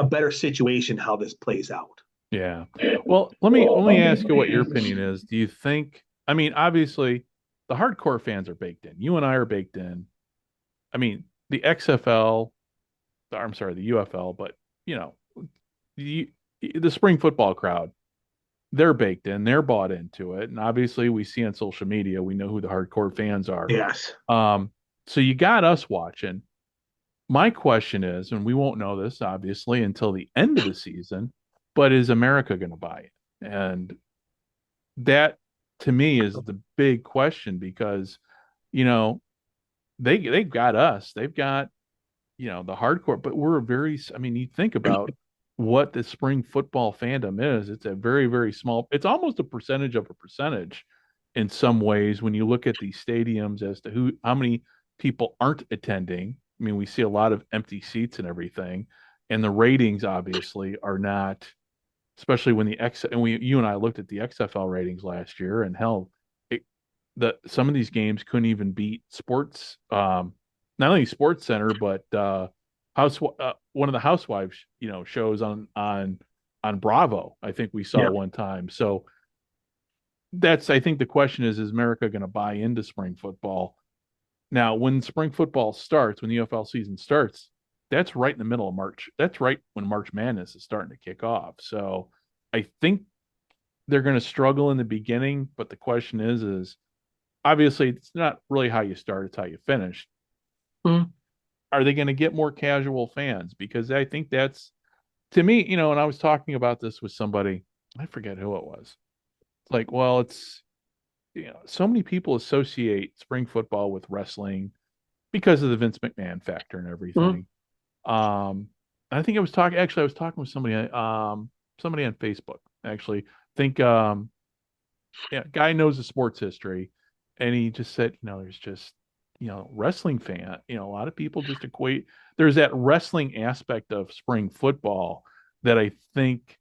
E: a better situation how this plays out.
D: Yeah. Well, let me ask you what your opinion is. Do you think, I mean, obviously the hardcore fans are baked in. You and I are baked in. I mean, the XFL, I'm sorry, the UFL, but you know, the the spring football crowd, they're baked in, they're bought into it. And obviously we see on social media, we know who the hardcore fans are.
E: Yes.
D: Um, so you got us watching. My question is, and we won't know this obviously until the end of the season, but is America going to buy it? And that to me is the big question, because you know they've got us, they've got the hardcore, but we're a very, I mean, you think about what the spring football fandom is. It's a very, very small, it's almost a percentage of a percentage in some ways when you look at these stadiums as to how many people aren't attending. I mean, we see a lot of empty seats and everything, and the ratings obviously are not, especially when you and I looked at the XFL ratings last year, and hell, it, some of these games couldn't even beat sports, not only Sports Center, but one of the housewives, shows on Bravo. I think we saw
E: Yeah.
D: one time. So I think the question is America going to buy into spring football? Now, when spring football starts, when the UFL season starts, that's right in the middle of March. That's right when March Madness is starting to kick off. So I think they're going to struggle in the beginning, but the question is obviously it's not really how you start, it's how you finish.
E: Mhm.
D: Are they going to get more casual fans? Because I think that's, to me, and I was talking about this with somebody, I forget who it was. It's like, well, so many people associate spring football with wrestling because of the Vince McMahon factor and everything. I think I was talking. Actually, I was talking with somebody on Facebook. Actually, I think guy knows the sports history, and he just said, there's just wrestling fan. A lot of people just equate. There's that wrestling aspect of spring football that I think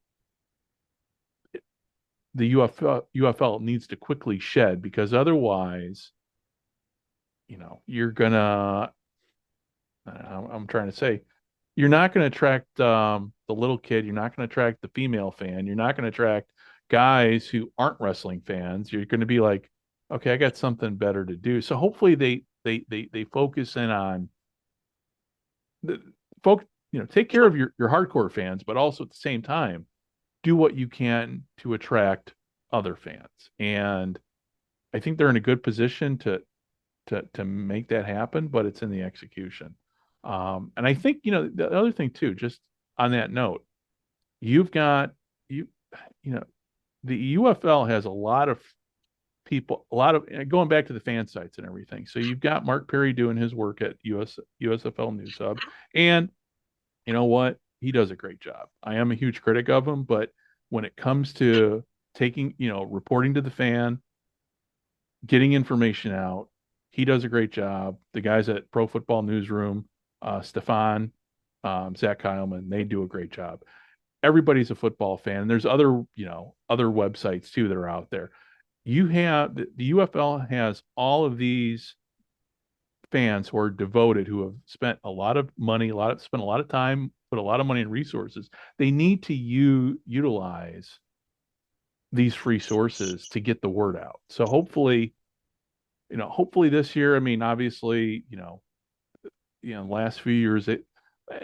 D: the UFL needs to quickly shed, because otherwise, you're gonna. I'm trying to say, you're not going to attract the little kid. You're not going to attract the female fan. You're not going to attract guys who aren't wrestling fans. You're going to be like, okay, I got something better to do. So hopefully they focus in on the folk. Take care of your hardcore fans, but also at the same time, do what you can to attract other fans. And I think they're in a good position to make that happen, but it's in the execution. And I think, the other thing too, just on that note, you've got the UFL has a lot of people, going back to the fan sites and everything. So you've got Mark Perry doing his work at USFL News Hub, and you know what? He does a great job. I am a huge critic of him, but when it comes to taking, reporting to the fan, getting information out, he does a great job. The guys at Pro Football Newsroom, Stefan, Zach Heilman, they do a great job. Everybody's a football fan. There's other websites too that are out there. You have the UFL has all of these fans who are devoted, who have spent a lot of money, spent a lot of time, put a lot of money and resources. They need to utilize these free sources to get the word out. So hopefully this year, I mean, obviously, last few years, and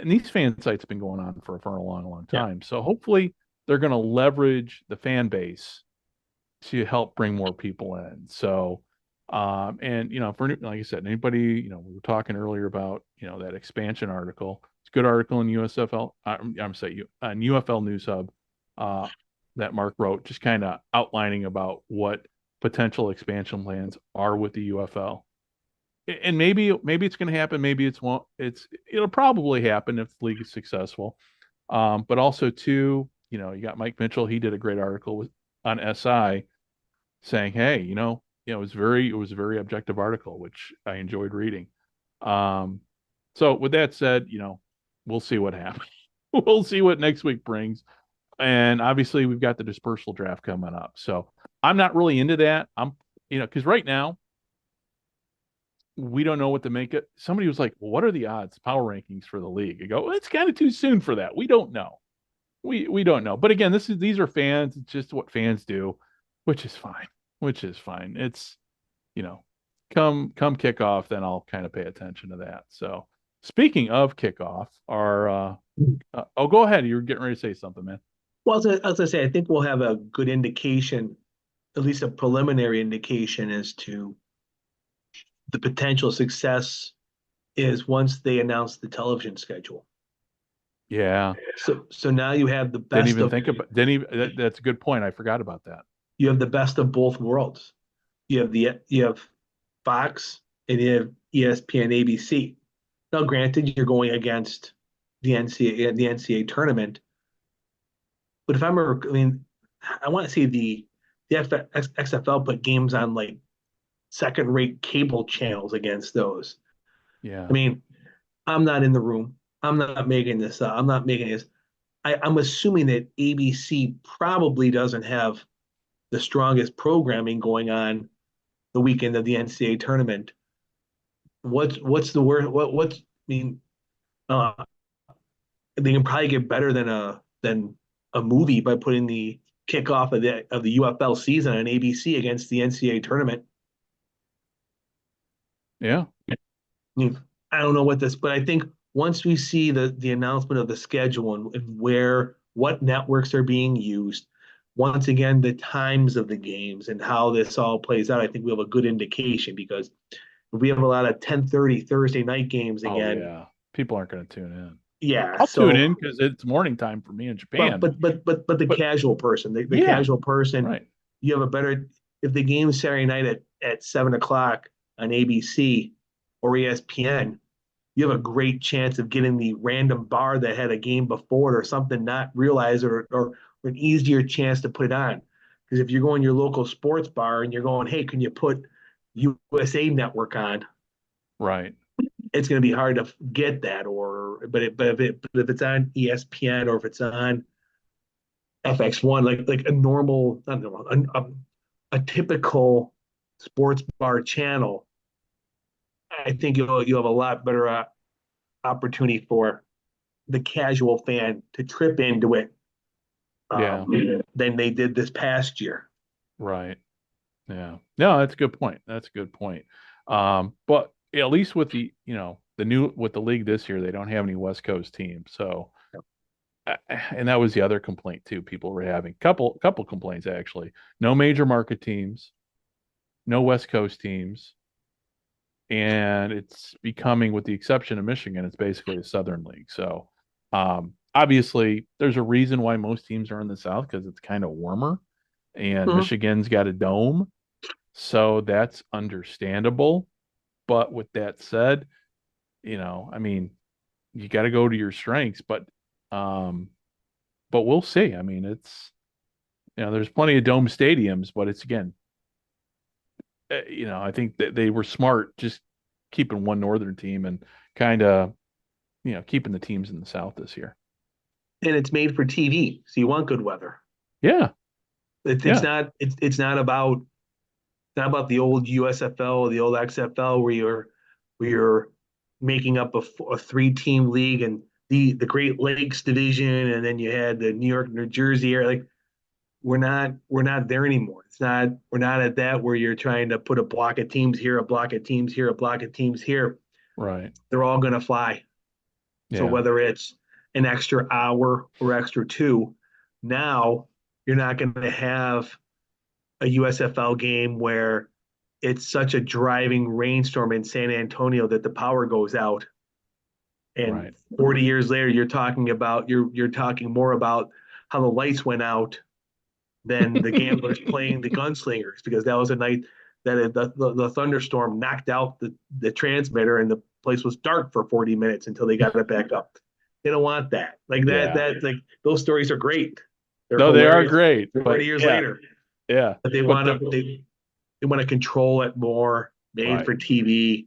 D: these fan sites have been going on for a long, long time. Yeah. So hopefully they're going to leverage the fan base to help bring more people in. So, and, for, like I said, anybody, we were talking earlier about, that expansion article. It's a good article in USFL, I'm saying on UFL News Hub, that Mark wrote, just kind of outlining about what potential expansion plans are with the UFL. And maybe it's going to happen. Maybe it'll probably happen if the league is successful. But also too, you got Mike Mitchell. He did a great article on SI saying, hey, it was a very objective article, which I enjoyed reading. So with that said, we'll see what happens. We'll see what next week brings. And obviously we've got the dispersal draft coming up. So I'm not really into that. Because right now we don't know what to make it. Somebody was like, well, what are the odds, power rankings for the league? I go, well, it's kind of too soon for that. We don't know. We don't know. But again, these are fans. It's just what fans do, which is fine. It's, come kickoff, then I'll kind of pay attention to that. So speaking of kickoff, go ahead. You were getting ready to say something, man.
E: Well, as I say, I think we'll have a good indication, at least a preliminary indication, as to the potential success is once they announce the television schedule.
D: Yeah.
E: So now you have the best.
D: That's a good point. I forgot about that.
E: You have the best of both worlds. You have Fox and you have ESPN, ABC. Now, granted, you're going against the NCAA tournament, but I want to see the XFL put games on like second-rate cable channels against those.
D: Yeah.
E: I mean, I'm not in the room. I'm not making this up. I'm not making this. I'm assuming that ABC probably doesn't have the strongest programming going on the weekend of the NCAA tournament. What's the word? They can probably get better than a movie by putting the kickoff of the UFL season on ABC against the NCAA tournament.
D: Yeah.
E: I don't know but I think once we see the announcement of the schedule and what networks are being used, once again, the times of the games and how this all plays out, I think we have a good indication, because if we have a lot of 10:30 Thursday night games again.
D: Oh, yeah. People aren't going to tune in.
E: Yeah.
D: I'll tune in because it's morning time for me in Japan.
E: But the casual person, the casual person,
D: right.
E: you have a better, if the game's Saturday night at 7 o'clock on ABC or ESPN, you have a great chance of getting the random bar that had a game before it or something not realized, or an easier chance to put it on. Because if you're going to your local sports bar and you're going, hey, can you put USA Network on?
D: Right.
E: It's going to be hard to get that. But if it's on ESPN or if it's on FX1, like a normal, not normal, a typical sports bar channel, I think you'll have a lot better opportunity for the casual fan to trip into it than they did this past year.
D: Right. Yeah. No, that's a good point. That's a good point. But at least with the with the league this year, they don't have any West Coast teams. So, and that was the other complaint too. People were having couple complaints actually. No major market teams, no West Coast teams, and it's becoming, with the exception of Michigan, it's basically a Southern League. So, obviously, there's a reason why most teams are in the South, because it's kind of warmer, and Michigan's got a dome, so that's understandable. But with that said, I mean, you got to go to your strengths, but we'll see. I mean, it's there's plenty of dome stadiums, but it's again, I think that they were smart just keeping one northern team and kind of keeping the teams in the South this year.
E: And it's made for TV, so you want good weather.
D: Yeah,
E: it's not about the old USFL, the old XFL, where you're making up a 3-team league and the Great Lakes division, and then you had the New York, New Jersey area. Like, we're not there anymore. We're not at that where you're trying to put a block of teams here, a block of teams here, a block of teams here.
D: Right.
E: They're all going to fly. Yeah. So whether it's an extra hour or extra 2, now you're not going to have a USFL game where it's such a driving rainstorm in San Antonio that the power goes out. And 40 years later, you're talking more about how the lights went out than the gamblers playing the gunslingers, because that was a night that the thunderstorm knocked out the transmitter and the place was dark for 40 minutes until they got it back up. They don't want that. Like that. Yeah. Like, those stories are great.
D: They are great.
E: 40 years later.
D: Yeah.
E: But they want to control it more, made for TV,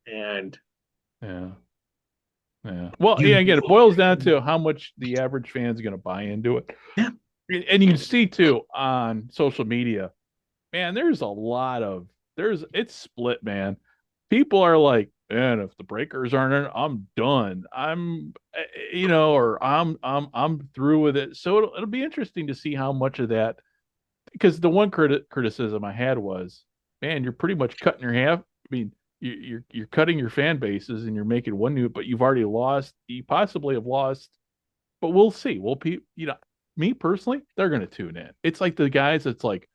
E: and
D: yeah. Well, again, it boils down to how much the average fan is going to buy into it.
E: Yeah.
D: And you can see too on social media, man, there's a lot of it's split, man. People are like, man, if the breakers aren't in, I'm done. I'm through with it. So it'll be interesting to see how much of that, because the one criticism I had was, man, you're pretty much cutting your half. I mean, you're cutting your fan bases and you're making one new, but you've already lost. You possibly have lost, but we'll see. Me personally, they're going to tune in. It's like the guys that's like,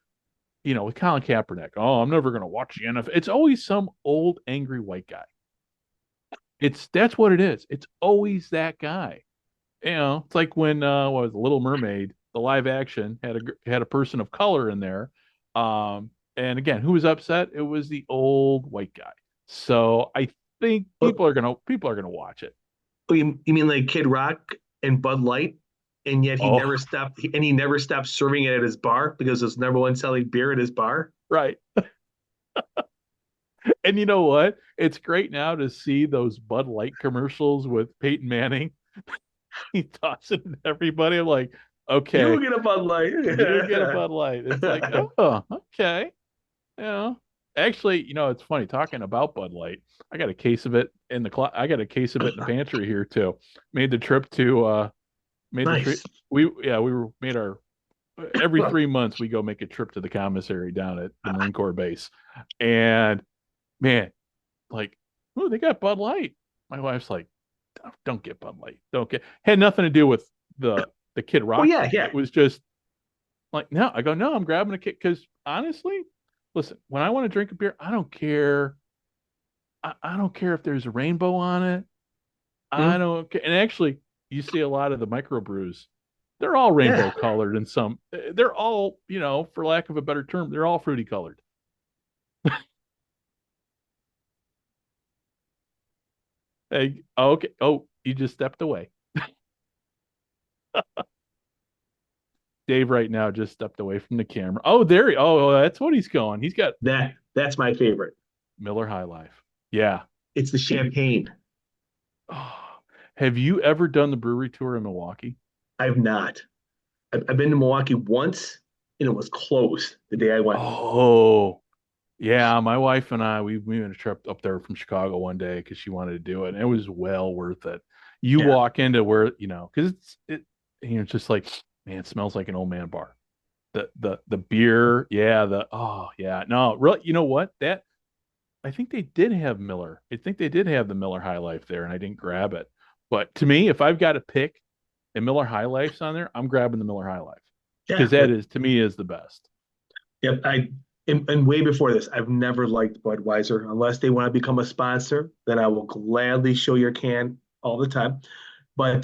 D: with Colin Kaepernick. Oh, I'm never going to watch the NFL. It's always some old angry white guy. That's what it is. It's always that guy. It's like when what was Little Mermaid, the live action had a person of color in there. And again, who was upset? It was the old white guy. So I think people are gonna watch it.
E: Oh, you mean like Kid Rock and Bud Light? And yet he never stopped serving it at his bar because it's number one selling beer at his bar.
D: Right. And you know what? It's great now to see those Bud Light commercials with Peyton Manning. He tossing it to everybody. I'm like, okay.
E: You get a Bud Light.
D: You get a Bud Light. It's like, oh, okay. Actually, it's funny talking about Bud Light. I got a case of it in the pantry here too. Made the trip to
E: nice.
D: Every 3 months we go make a trip to the commissary down at the Marine Corps base, and man, like, oh, they got Bud Light. My wife's like, don't get Bud Light. Had nothing to do with the Kid Rock.
E: Oh, yeah.
D: It was just like, no. I go, no, I'm grabbing a kid because honestly, listen, when I want to drink a beer, I don't care. I don't care if there's a rainbow on it. I don't care. And actually, you see a lot of the microbrews They're all rainbow colored and some. They're all, for lack of a better term, they're all fruity colored. Hey, okay. Oh, you just stepped away. Dave right now just stepped away from the camera. Oh, there. Oh, that's what he's going. He's got
E: That's my favorite.
D: Miller High Life. Yeah.
E: It's the champagne.
D: Oh, have you ever done the brewery tour in Milwaukee?
E: I've not. I've been to Milwaukee once, and it was closed the day I went.
D: Oh, yeah. My wife and I, we made a trip up there from Chicago one day because she wanted to do it, and it was well worth it. You walk into where, because it's just like, man, it smells like an old man bar. The beer, yeah, no, really, you know what? That I think they did have Miller. I think they did have the Miller High Life there, and I didn't grab it. But to me, if I've got to pick and Miller High Life's on there, I'm grabbing the Miller High Life because that is, to me, is the best.
E: Yep. And way before this, I've never liked Budweiser unless they want to become a sponsor. Then I will gladly show your can all the time. But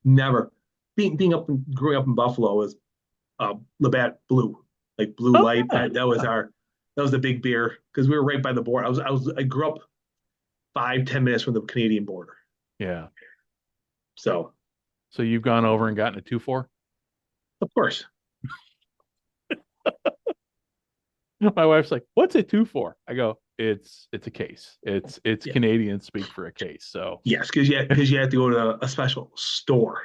E: never growing up in Buffalo is Labatt Blue, like Blue Light. That was the big beer because we were right by the border. I grew up 5-10 minutes from the Canadian border.
D: Yeah.
E: So
D: you've gone over and gotten a 2-4?
E: Of course.
D: My wife's like, "What's a 2-4?" I go, "It's a case. It's Canadian speak for a case." So
E: yes, because you have to go to a special store.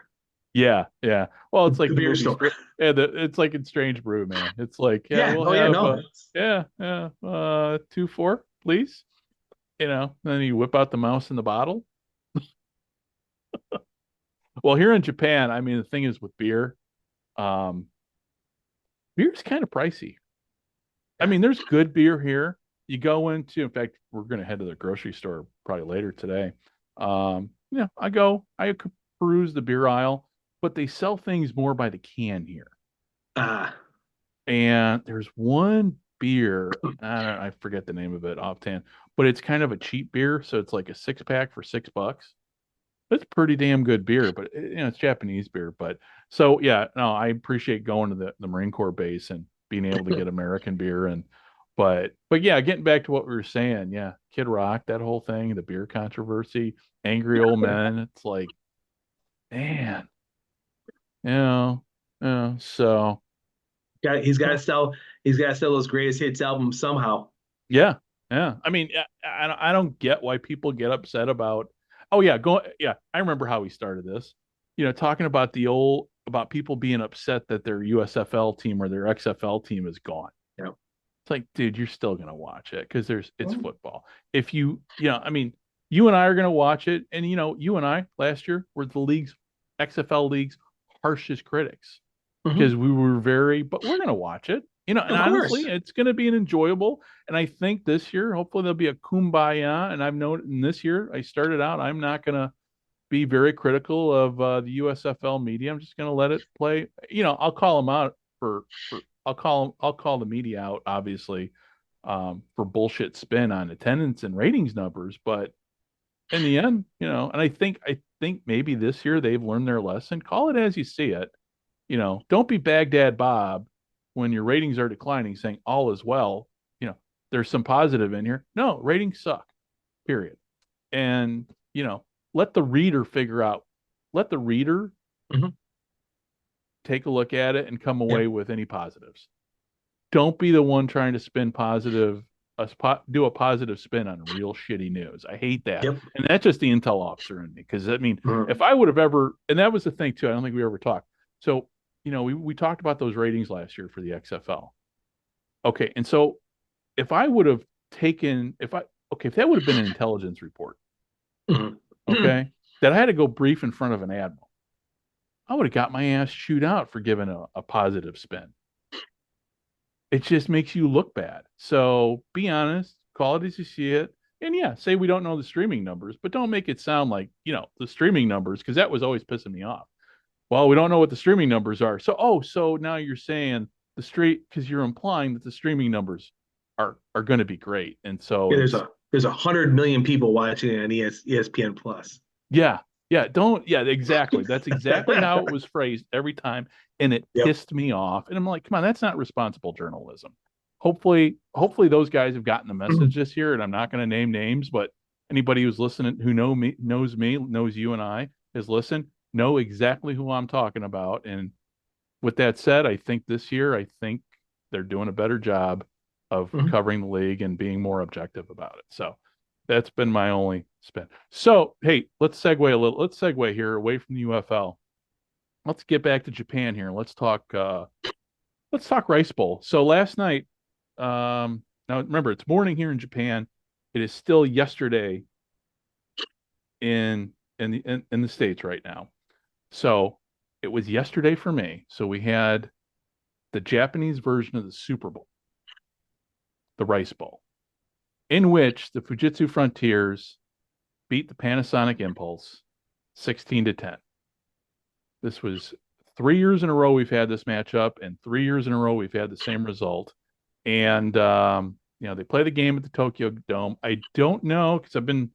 D: Yeah. Well, it's like
E: the beer store.
D: It's like in Strange Brew, man. It's like, 2-4, please. Then you whip out the mouse in the bottle. Well, here in Japan, I mean, the thing is with beer, beer's kind of pricey. I mean, there's good beer here. You go into, in fact, we're going to head to the grocery store probably later today. I peruse the beer aisle, but they sell things more by the can here. And there's one beer, I forget the name of it offhand, but it's kind of a cheap beer. So it's like a 6-pack for $6. It's pretty damn good beer, but it's Japanese beer. But so, yeah, no, I appreciate going to the Marine Corps base and being able to get American beer. But yeah, getting back to what we were saying. Yeah. Kid Rock, that whole thing, the beer controversy, angry old men. It's like, man, so
E: he's got to sell those greatest hits albums somehow.
D: Yeah. I mean, I don't get why people get upset about. Oh yeah, I remember how we started this. Talking about about people being upset that their USFL team or their XFL team is gone.
E: Yeah.
D: It's like, dude, you're still gonna watch it because it's football. If you and I are gonna watch it, and you and I last year were the XFL league's harshest critics because we were but we're gonna watch it. And honestly, it's going to be an enjoyable. And I think this year, hopefully, there'll be a kumbaya. And I've noted in this year, I started out, I'm not going to be very critical of the USFL media. I'm just going to let it play. I'll call them out I'll call the media out, obviously, for bullshit spin on attendance and ratings numbers. But in the end, and I think maybe this year they've learned their lesson. Call it as you see it. Don't be Baghdad Bob when your ratings are declining, saying all is well. There's some positive in here. No, ratings suck, period. And, let the reader take a look at it and come away with any positives. Don't be the one trying to spin do a positive spin on real shitty news. I hate that. Yep. And that's just the intel officer in me. Because, if I would have ever, and that was the thing too, I don't think we ever talked. So, we talked about those ratings last year for the XFL. Okay. And so if that would have been an intelligence report, okay, that I had to go brief in front of an admiral, I would have got my ass chewed out for giving a positive spin. It just makes you look bad. So be honest, call it as you see it. And yeah, say we don't know the streaming numbers, but don't make it sound like, the streaming numbers, because that was always pissing me off. Well, we don't know what the streaming numbers are. So now you're saying because you're implying that the streaming numbers are going to be great. And so
E: there's 100 million people watching it on ESPN Plus.
D: Yeah. Yeah, don't. Yeah, exactly. That's exactly how it was phrased every time, and it pissed me off. And I'm like, come on, that's not responsible journalism. Hopefully those guys have gotten the message this year, and I'm not going to name names, but anybody who's listening who knows me, knows you and I has listened, know exactly who I'm talking about. And with that said, I think this year, I think they're doing a better job of covering the league and being more objective about it. So that's been my only spin. So, hey, let's segue a little. Let's segue here away from the UFL. Let's get back to Japan here. Let's talk Rice Bowl. So last night, now remember it's morning here in Japan. It is still yesterday in the States right now. So it was yesterday for me. So we had the Japanese version of the Super Bowl, the Rice Bowl, in which the Fujitsu Frontiers beat the Panasonic Impulse 16-10. This was 3 years in a row we've had this matchup, and 3 years in a row we've had the same result. And they play the game at the Tokyo Dome. I don't know, because I've been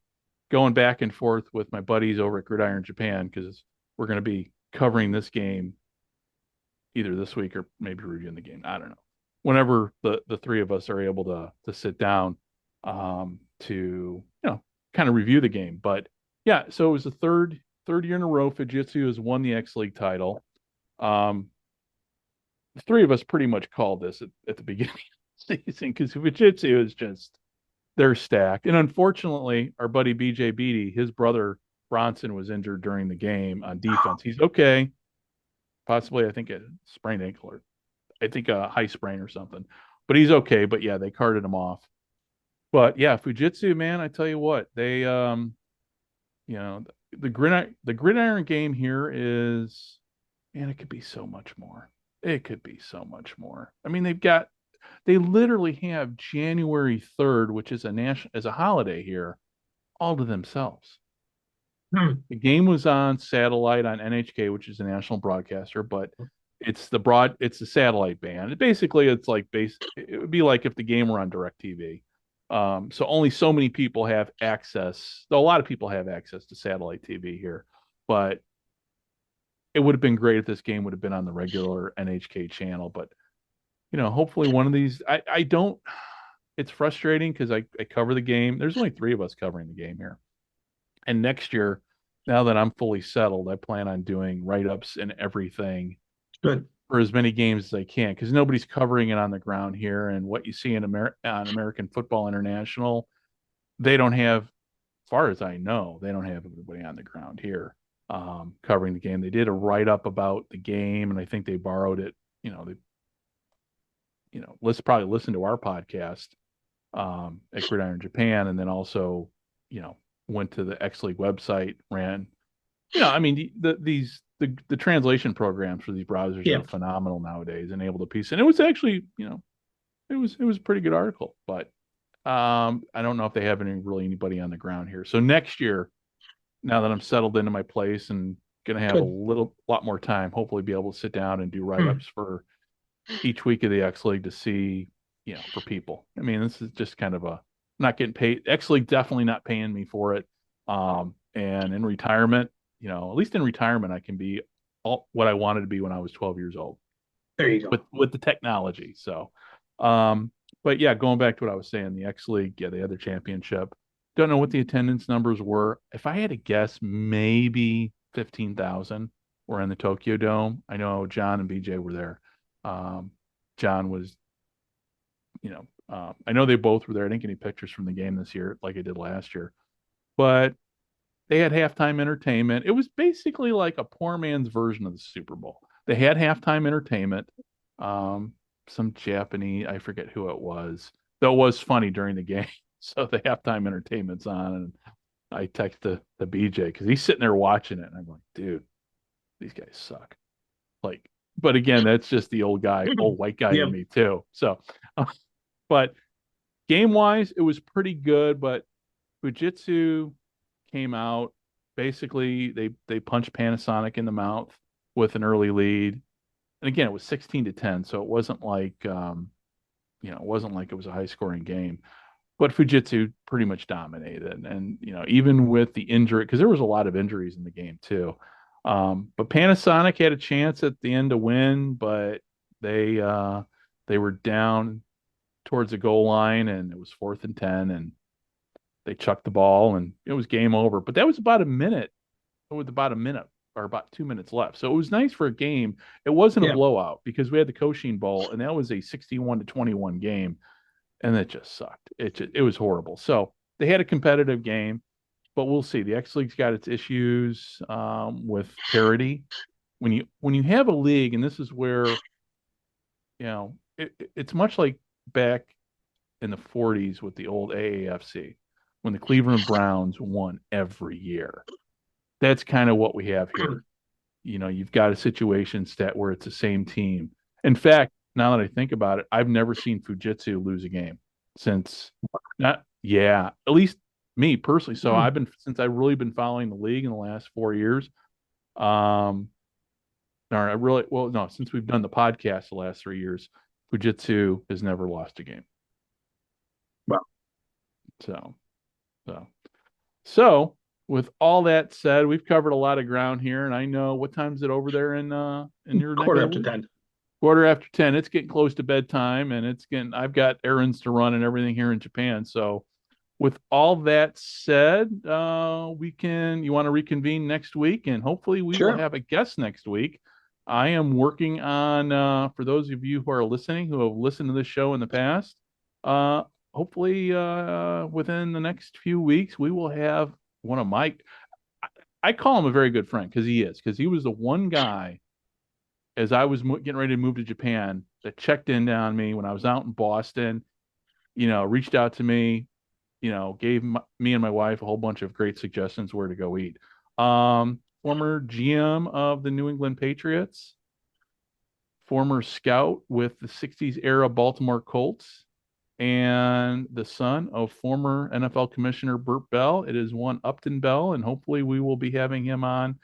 D: going back and forth with my buddies over at Gridiron Japan, because we're going to be covering this game either this week or maybe reviewing the game. I don't know. Whenever the three of us are able to sit down to kind of review the game. But yeah, so it was the third year in a row Fujitsu has won the X League title. The three of us pretty much called this at the beginning of the season, because Fujitsu is just, they're stacked. And unfortunately, our buddy BJ Beatty, his brother Bronson, was injured during the game on defense. He's okay. Possibly, I think, a sprained ankle, or I think a high sprain or something. But he's okay. But yeah, they carted him off. But yeah, Fujitsu, man, I tell you what, they the gridiron game here is, man, it could be so much more. It could be so much more. I mean, they literally have January 3rd, which is a holiday here, all to themselves. The game was on satellite on NHK, which is a national broadcaster, but it's the satellite band. It's like it would be like if the game were on DirecTV. So only so many people have access. Though a lot of people have access to satellite TV here, but it would have been great if this game would have been on the regular NHK channel. But hopefully one of these. I don't. It's frustrating because I cover the game. There's only three of us covering the game here, and next year, now that I'm fully settled, I plan on doing write-ups and everything.
E: Good.
D: For as many games as I can, because nobody's covering it on the ground here. And what you see on American Football International, they don't have, as far as I know, they don't have everybody on the ground here covering the game. They did a write-up about the game, and I think they borrowed it. Let's probably listen to our podcast at Gridiron Japan, and then also, went to the X League website, ran. I mean, the translation programs for these browsers are phenomenal nowadays, and able to piece. And it was actually, it was a pretty good article. But I don't know if they have anybody on the ground here. So next year, now that I'm settled into my place and going to have a lot more time, hopefully be able to sit down and do write-ups for each week of the X League to see, for people. I mean, this is just kind of not getting paid. X League definitely not paying me for it. And in retirement, at least in retirement, I can be what I wanted to be when I was 12 years old.
E: There you go.
D: With the technology. So, but yeah, going back to what I was saying, the X League, they had their championship. Don't know what the attendance numbers were. If I had to guess, maybe 15,000 were in the Tokyo Dome. I know John and BJ were there. John was, I know they both were there. I didn't get any pictures from the game this year like I did last year, but they had halftime entertainment. It was basically like a poor man's version of the Super Bowl. They had halftime entertainment. Some Japanese, I forget who it was. Though it was funny during the game. So the halftime entertainment's on, and I text the BJ because he's sitting there watching it, and I'm like, dude, these guys suck. Like, but again, that's just the old white guy in me too. So, but game wise, it was pretty good. But Fujitsu came out, basically they punched Panasonic in the mouth with an early lead, and again, it was 16-10, so it wasn't like it wasn't like it was a high scoring game. but Fujitsu pretty much dominated. And, even with the injury, because there was a lot of injuries in the game too. But Panasonic had a chance at the end to win, but they were down towards the goal line, and it was 4th and 10, and they chucked the ball, and it was game over. But that was about a minute, with about a minute or about 2 minutes left. So it was nice for a game. It wasn't a blowout because we had the Koshin Bowl, and that was a 61-21 game, and it just sucked. It was horrible. So they had a competitive game, but we'll see. The X League's got its issues with parity. When you have a league, and this is where it's much like back in the 40s with the old AAFC when the Cleveland Browns won every year. That's kind of what we have here. You've got a situation stat where it's the same team. In fact, now that I think about it, I've never seen Fujitsu lose a game since at least me personally. So since I've really been following the league in the last 4 years. Since we've done the podcast the last 3 years, Fujitsu has never lost a game.
E: Wow.
D: So with all that said, we've covered a lot of ground here, and I know what time is it over there in your
E: quarter after 10.
D: Quarter after 10. It's getting close to bedtime, and I've got errands to run and everything here in Japan. So with all that said, you want to reconvene next week, and hopefully we will have a guest next week. I am working on, for those of you who are listening, who have listened to this show in the past, hopefully within the next few weeks, we will have one of I call him a very good friend because he was the one guy as I was getting ready to move to Japan that checked in on me when I was out in Boston, reached out to me, gave me and my wife a whole bunch of great suggestions where to go eat. Former GM of the New England Patriots, former scout with the 60s era Baltimore Colts, and the son of former NFL Commissioner Burt Bell. It is one Upton Bell, and hopefully we will be having him on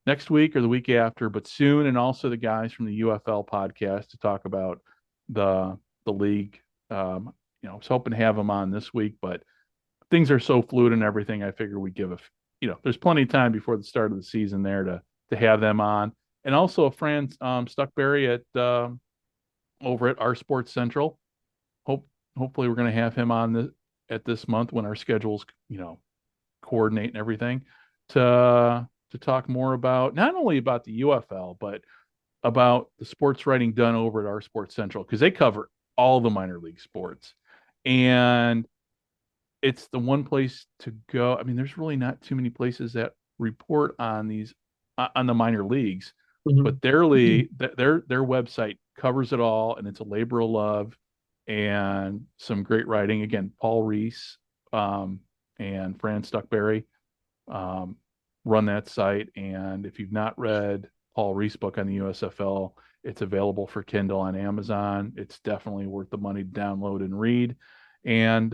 D: next week or the week after, but soon, and also the guys from the UFL podcast to talk about the league. I was hoping to have them on this week, but things are so fluid and everything. I figure we give there's plenty of time before the start of the season there to have them on, and also Fran Stuckberry at over at Our Sports Central. Hopefully we're going to have him on at this month when our schedules coordinate and everything to talk more about not only about the UFL but about the sports writing done over at Our Sports Central, because they cover all the minor league sports, and it's the one place to go. I mean, there's really not too many places that report on these on the minor leagues, but their website covers it all, and it's a labor of love and some great writing. Again, Paul Reese and Fran Stuckberry run that site, and if you've not read Paul Reese book on the USFL, it's available for Kindle on Amazon. It's definitely worth the money to download and read. And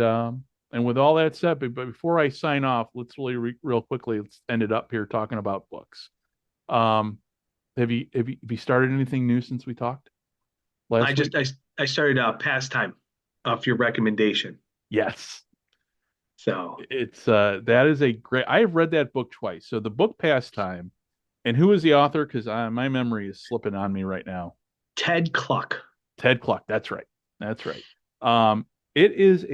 D: with all that said, but before I sign off, let's really real quickly, let's end it up here talking about books. Have you started anything new since we talked last week?
E: I started Pastime off your recommendation.
D: Yes.
E: So
D: it's that is a great. I have read that book twice. So the book Pastime, and who is the author? Because my memory is slipping on me right now.
E: Ted Kluck.
D: Ted Kluck. That's right. It is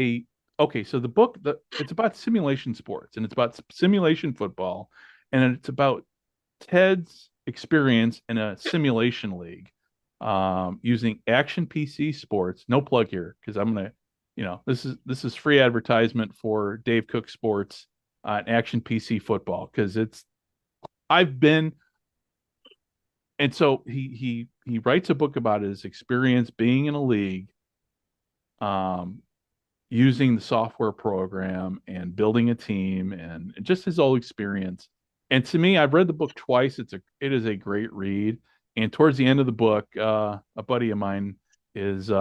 D: so the book, it's about simulation sports, and it's about simulation football, and it's about Ted's experience in a simulation league using Action PC Sports. No plug here because I'm gonna, this is free advertisement for Dave Cook Sports on Action PC Football because and so he writes a book about his experience being in a league, using the software program and building a team and just his whole experience. And to me, I've read the book twice. It is a great read. And towards the end of the book, a buddy of mine is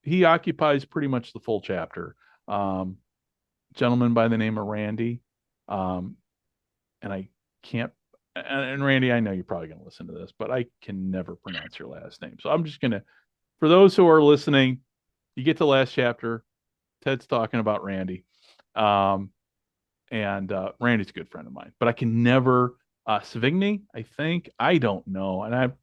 D: he occupies pretty much the full chapter. Gentleman by the name of Randy. And I can't, and Randy, I know you're probably going to listen to this, but I can never pronounce your last name. So I'm just going to, for those who are listening, you get to the last chapter, Ted's talking about Randy. And Randy's a good friend of mine, but I can never Savigny, I think. I don't know. And I'm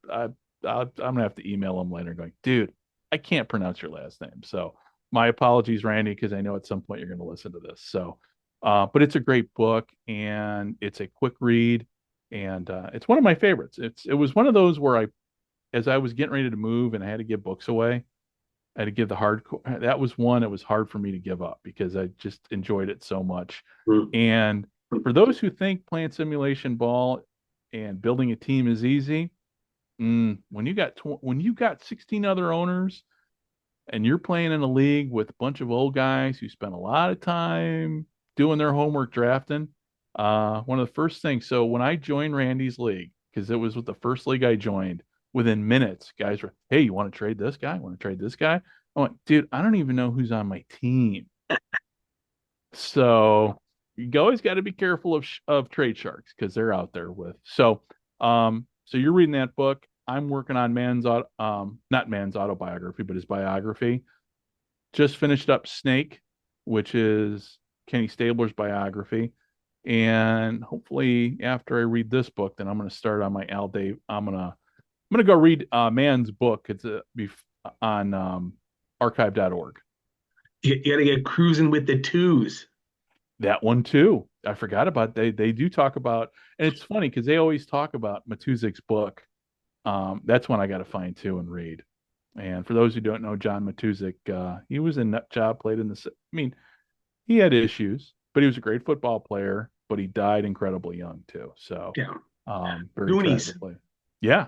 D: gonna have to email him later going, dude, I can't pronounce your last name. So my apologies, Randy, because I know at some point you're gonna listen to this. So but it's a great book and it's a quick read and it's one of my favorites. It was one of those where as I was getting ready to move and I had to give books away, I had to give the hardcore. That was one it was hard for me to give up because I just enjoyed it so much. And for those who think playing simulation ball and building a team is easy, when you got 16 other owners and you're playing in a league with a bunch of old guys who spend a lot of time doing their homework drafting, one of the first things. So when I joined Randy's league, because it was with the first league I joined, within minutes, guys were, hey, you want to trade this guy? Want to trade this guy? I went, dude, I don't even know who's on my team. So you always got to be careful of trade sharks because they're out there with. So you're reading that book. I'm working on not Man's autobiography, but his biography. Just finished up Snake, which is Kenny Stabler's biography. And hopefully after I read this book, then I'm going to start on my Al Dave. I'm going to go read Man's book. It's on archive.org.
E: You got to get cruising with the twos.
D: That one too. I forgot about they do talk about, and it's funny because they always talk about Matuzik's book. That's one I got to find too and read. And for those who don't know, John Matuzik, he was a nut job, played in the. I mean, he had issues, but he was a great football player. But he died incredibly young too. So
E: yeah,
D: very tragically. Yeah.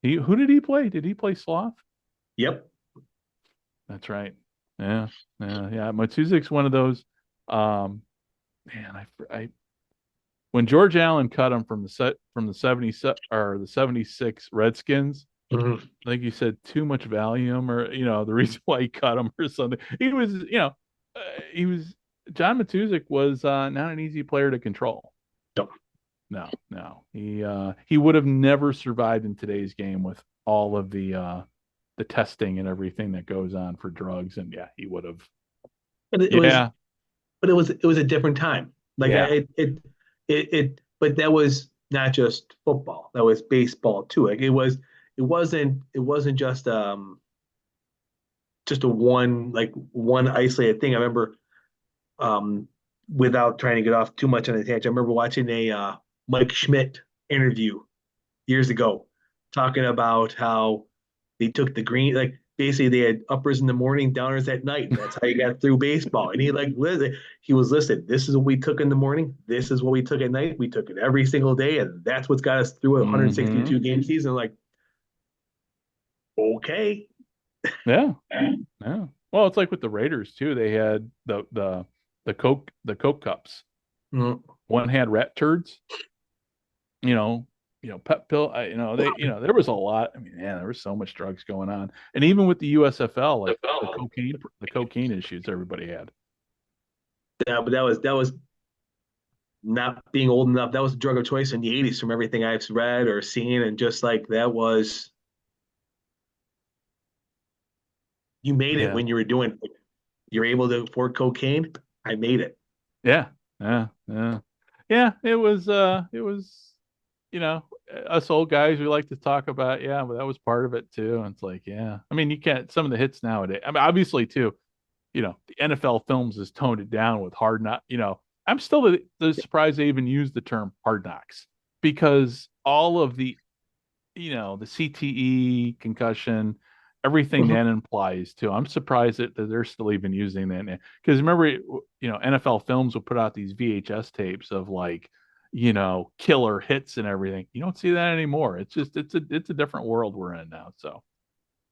D: Who did he play? Did he play Sloth?
E: Yep.
D: That's right. Yeah. Matuzik's one of those. Man, I when George Allen cut him from the 70 or the 76 Redskins, I think he said too much Valium, or the reason why he cut him or something. He was John Matuzik was not an easy player to control. No. He would have never survived in today's game with all of the testing and everything that goes on for drugs. And yeah, he would have.
E: But it was a different time. Like but that was not just football. That was baseball too. Like it wasn't just a one isolated thing. I remember without trying to get off too much on the tangent, I remember watching a Mike Schmidt interview years ago talking about how they took the green, like basically they had uppers in the morning, downers at night. That's how you got through baseball. And he was listed. This is what we took in the morning. This is what we took at night. We took it every single day, and that's what's got us through a 162 game season. Like, okay,
D: yeah. Well, it's like with the Raiders too. They had the Coke cups. One had rat turds. Pep pill. There was a lot. I mean, man, there was so much drugs going on, and even with the USFL, like the cocaine issues everybody had.
E: Yeah, but that was not being old enough. That was a drug of choice in the '80s, from everything I've read or seen, and just like that was, you made it when you were doing. You're able to afford cocaine. I made it.
D: Yeah. It was us old guys, we like to talk about, but that was part of it too. And it's like, I mean, you can't, some of the hits nowadays, I mean, obviously too, the NFL films has toned it down with hard knock. I'm still surprised they even use the term hard knocks, because all of the CTE, concussion, everything that implies too. I'm surprised that they're still even using that, because remember, NFL films will put out these VHS tapes of like, killer hits and everything. You don't see that anymore. It's just it's a different world we're in now.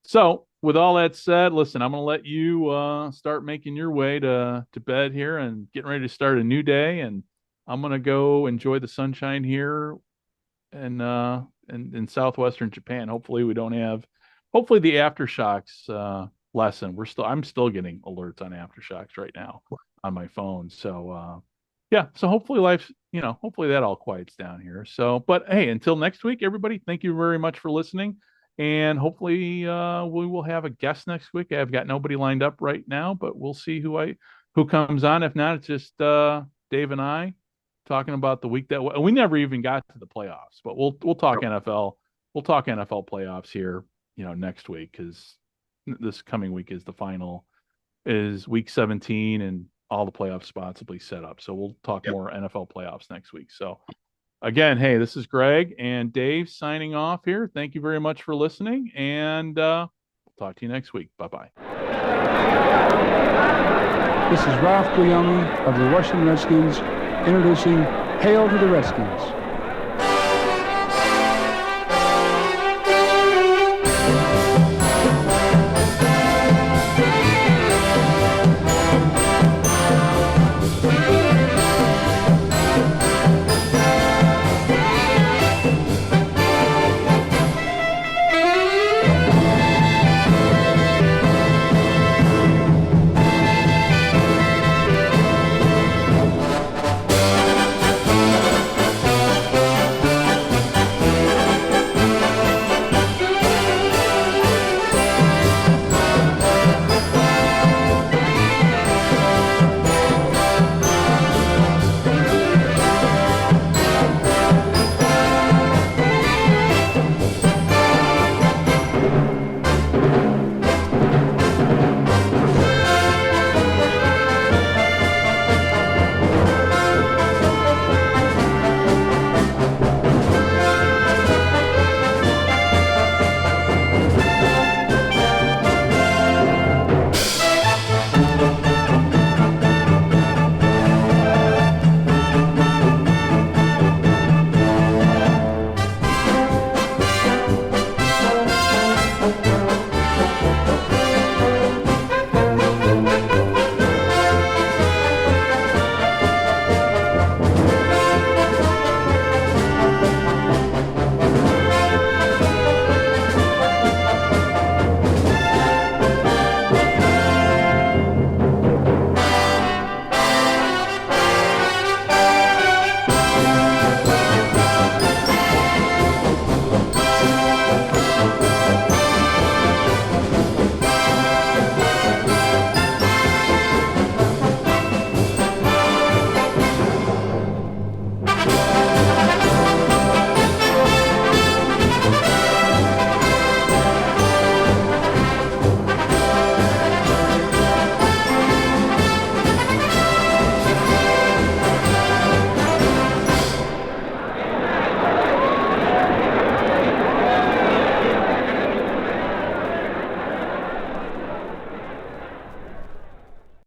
D: So with all that said, listen, I'm gonna let you start making your way to bed here and getting ready to start a new day, and I'm gonna go enjoy the sunshine here in southwestern Japan. Hopefully the aftershocks lessen. I'm still getting alerts on aftershocks right now on my phone. So so hopefully hopefully that all quiets down here. So, but hey, until next week, everybody, thank you very much for listening. And hopefully we will have a guest next week. I've got nobody lined up right now, but we'll see who comes on. If not, it's just Dave and I talking about the week that we never even got to the playoffs, but we'll talk NFL. We'll talk NFL playoffs here, next week, because this coming week is the final, is week 17, and all the playoff spots will be set up. So we'll talk more NFL playoffs next week. So again, hey, this is Greg and Dave signing off here. Thank you very much for listening, and we'll talk to you next week. Bye-bye.
F: This is Ralph Guillaume of the Washington Redskins introducing Hail to the Redskins.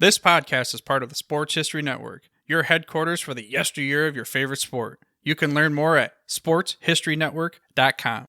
G: This podcast is part of the Sports History Network, your headquarters for the yesteryear of your favorite sport. You can learn more at sportshistorynetwork.com.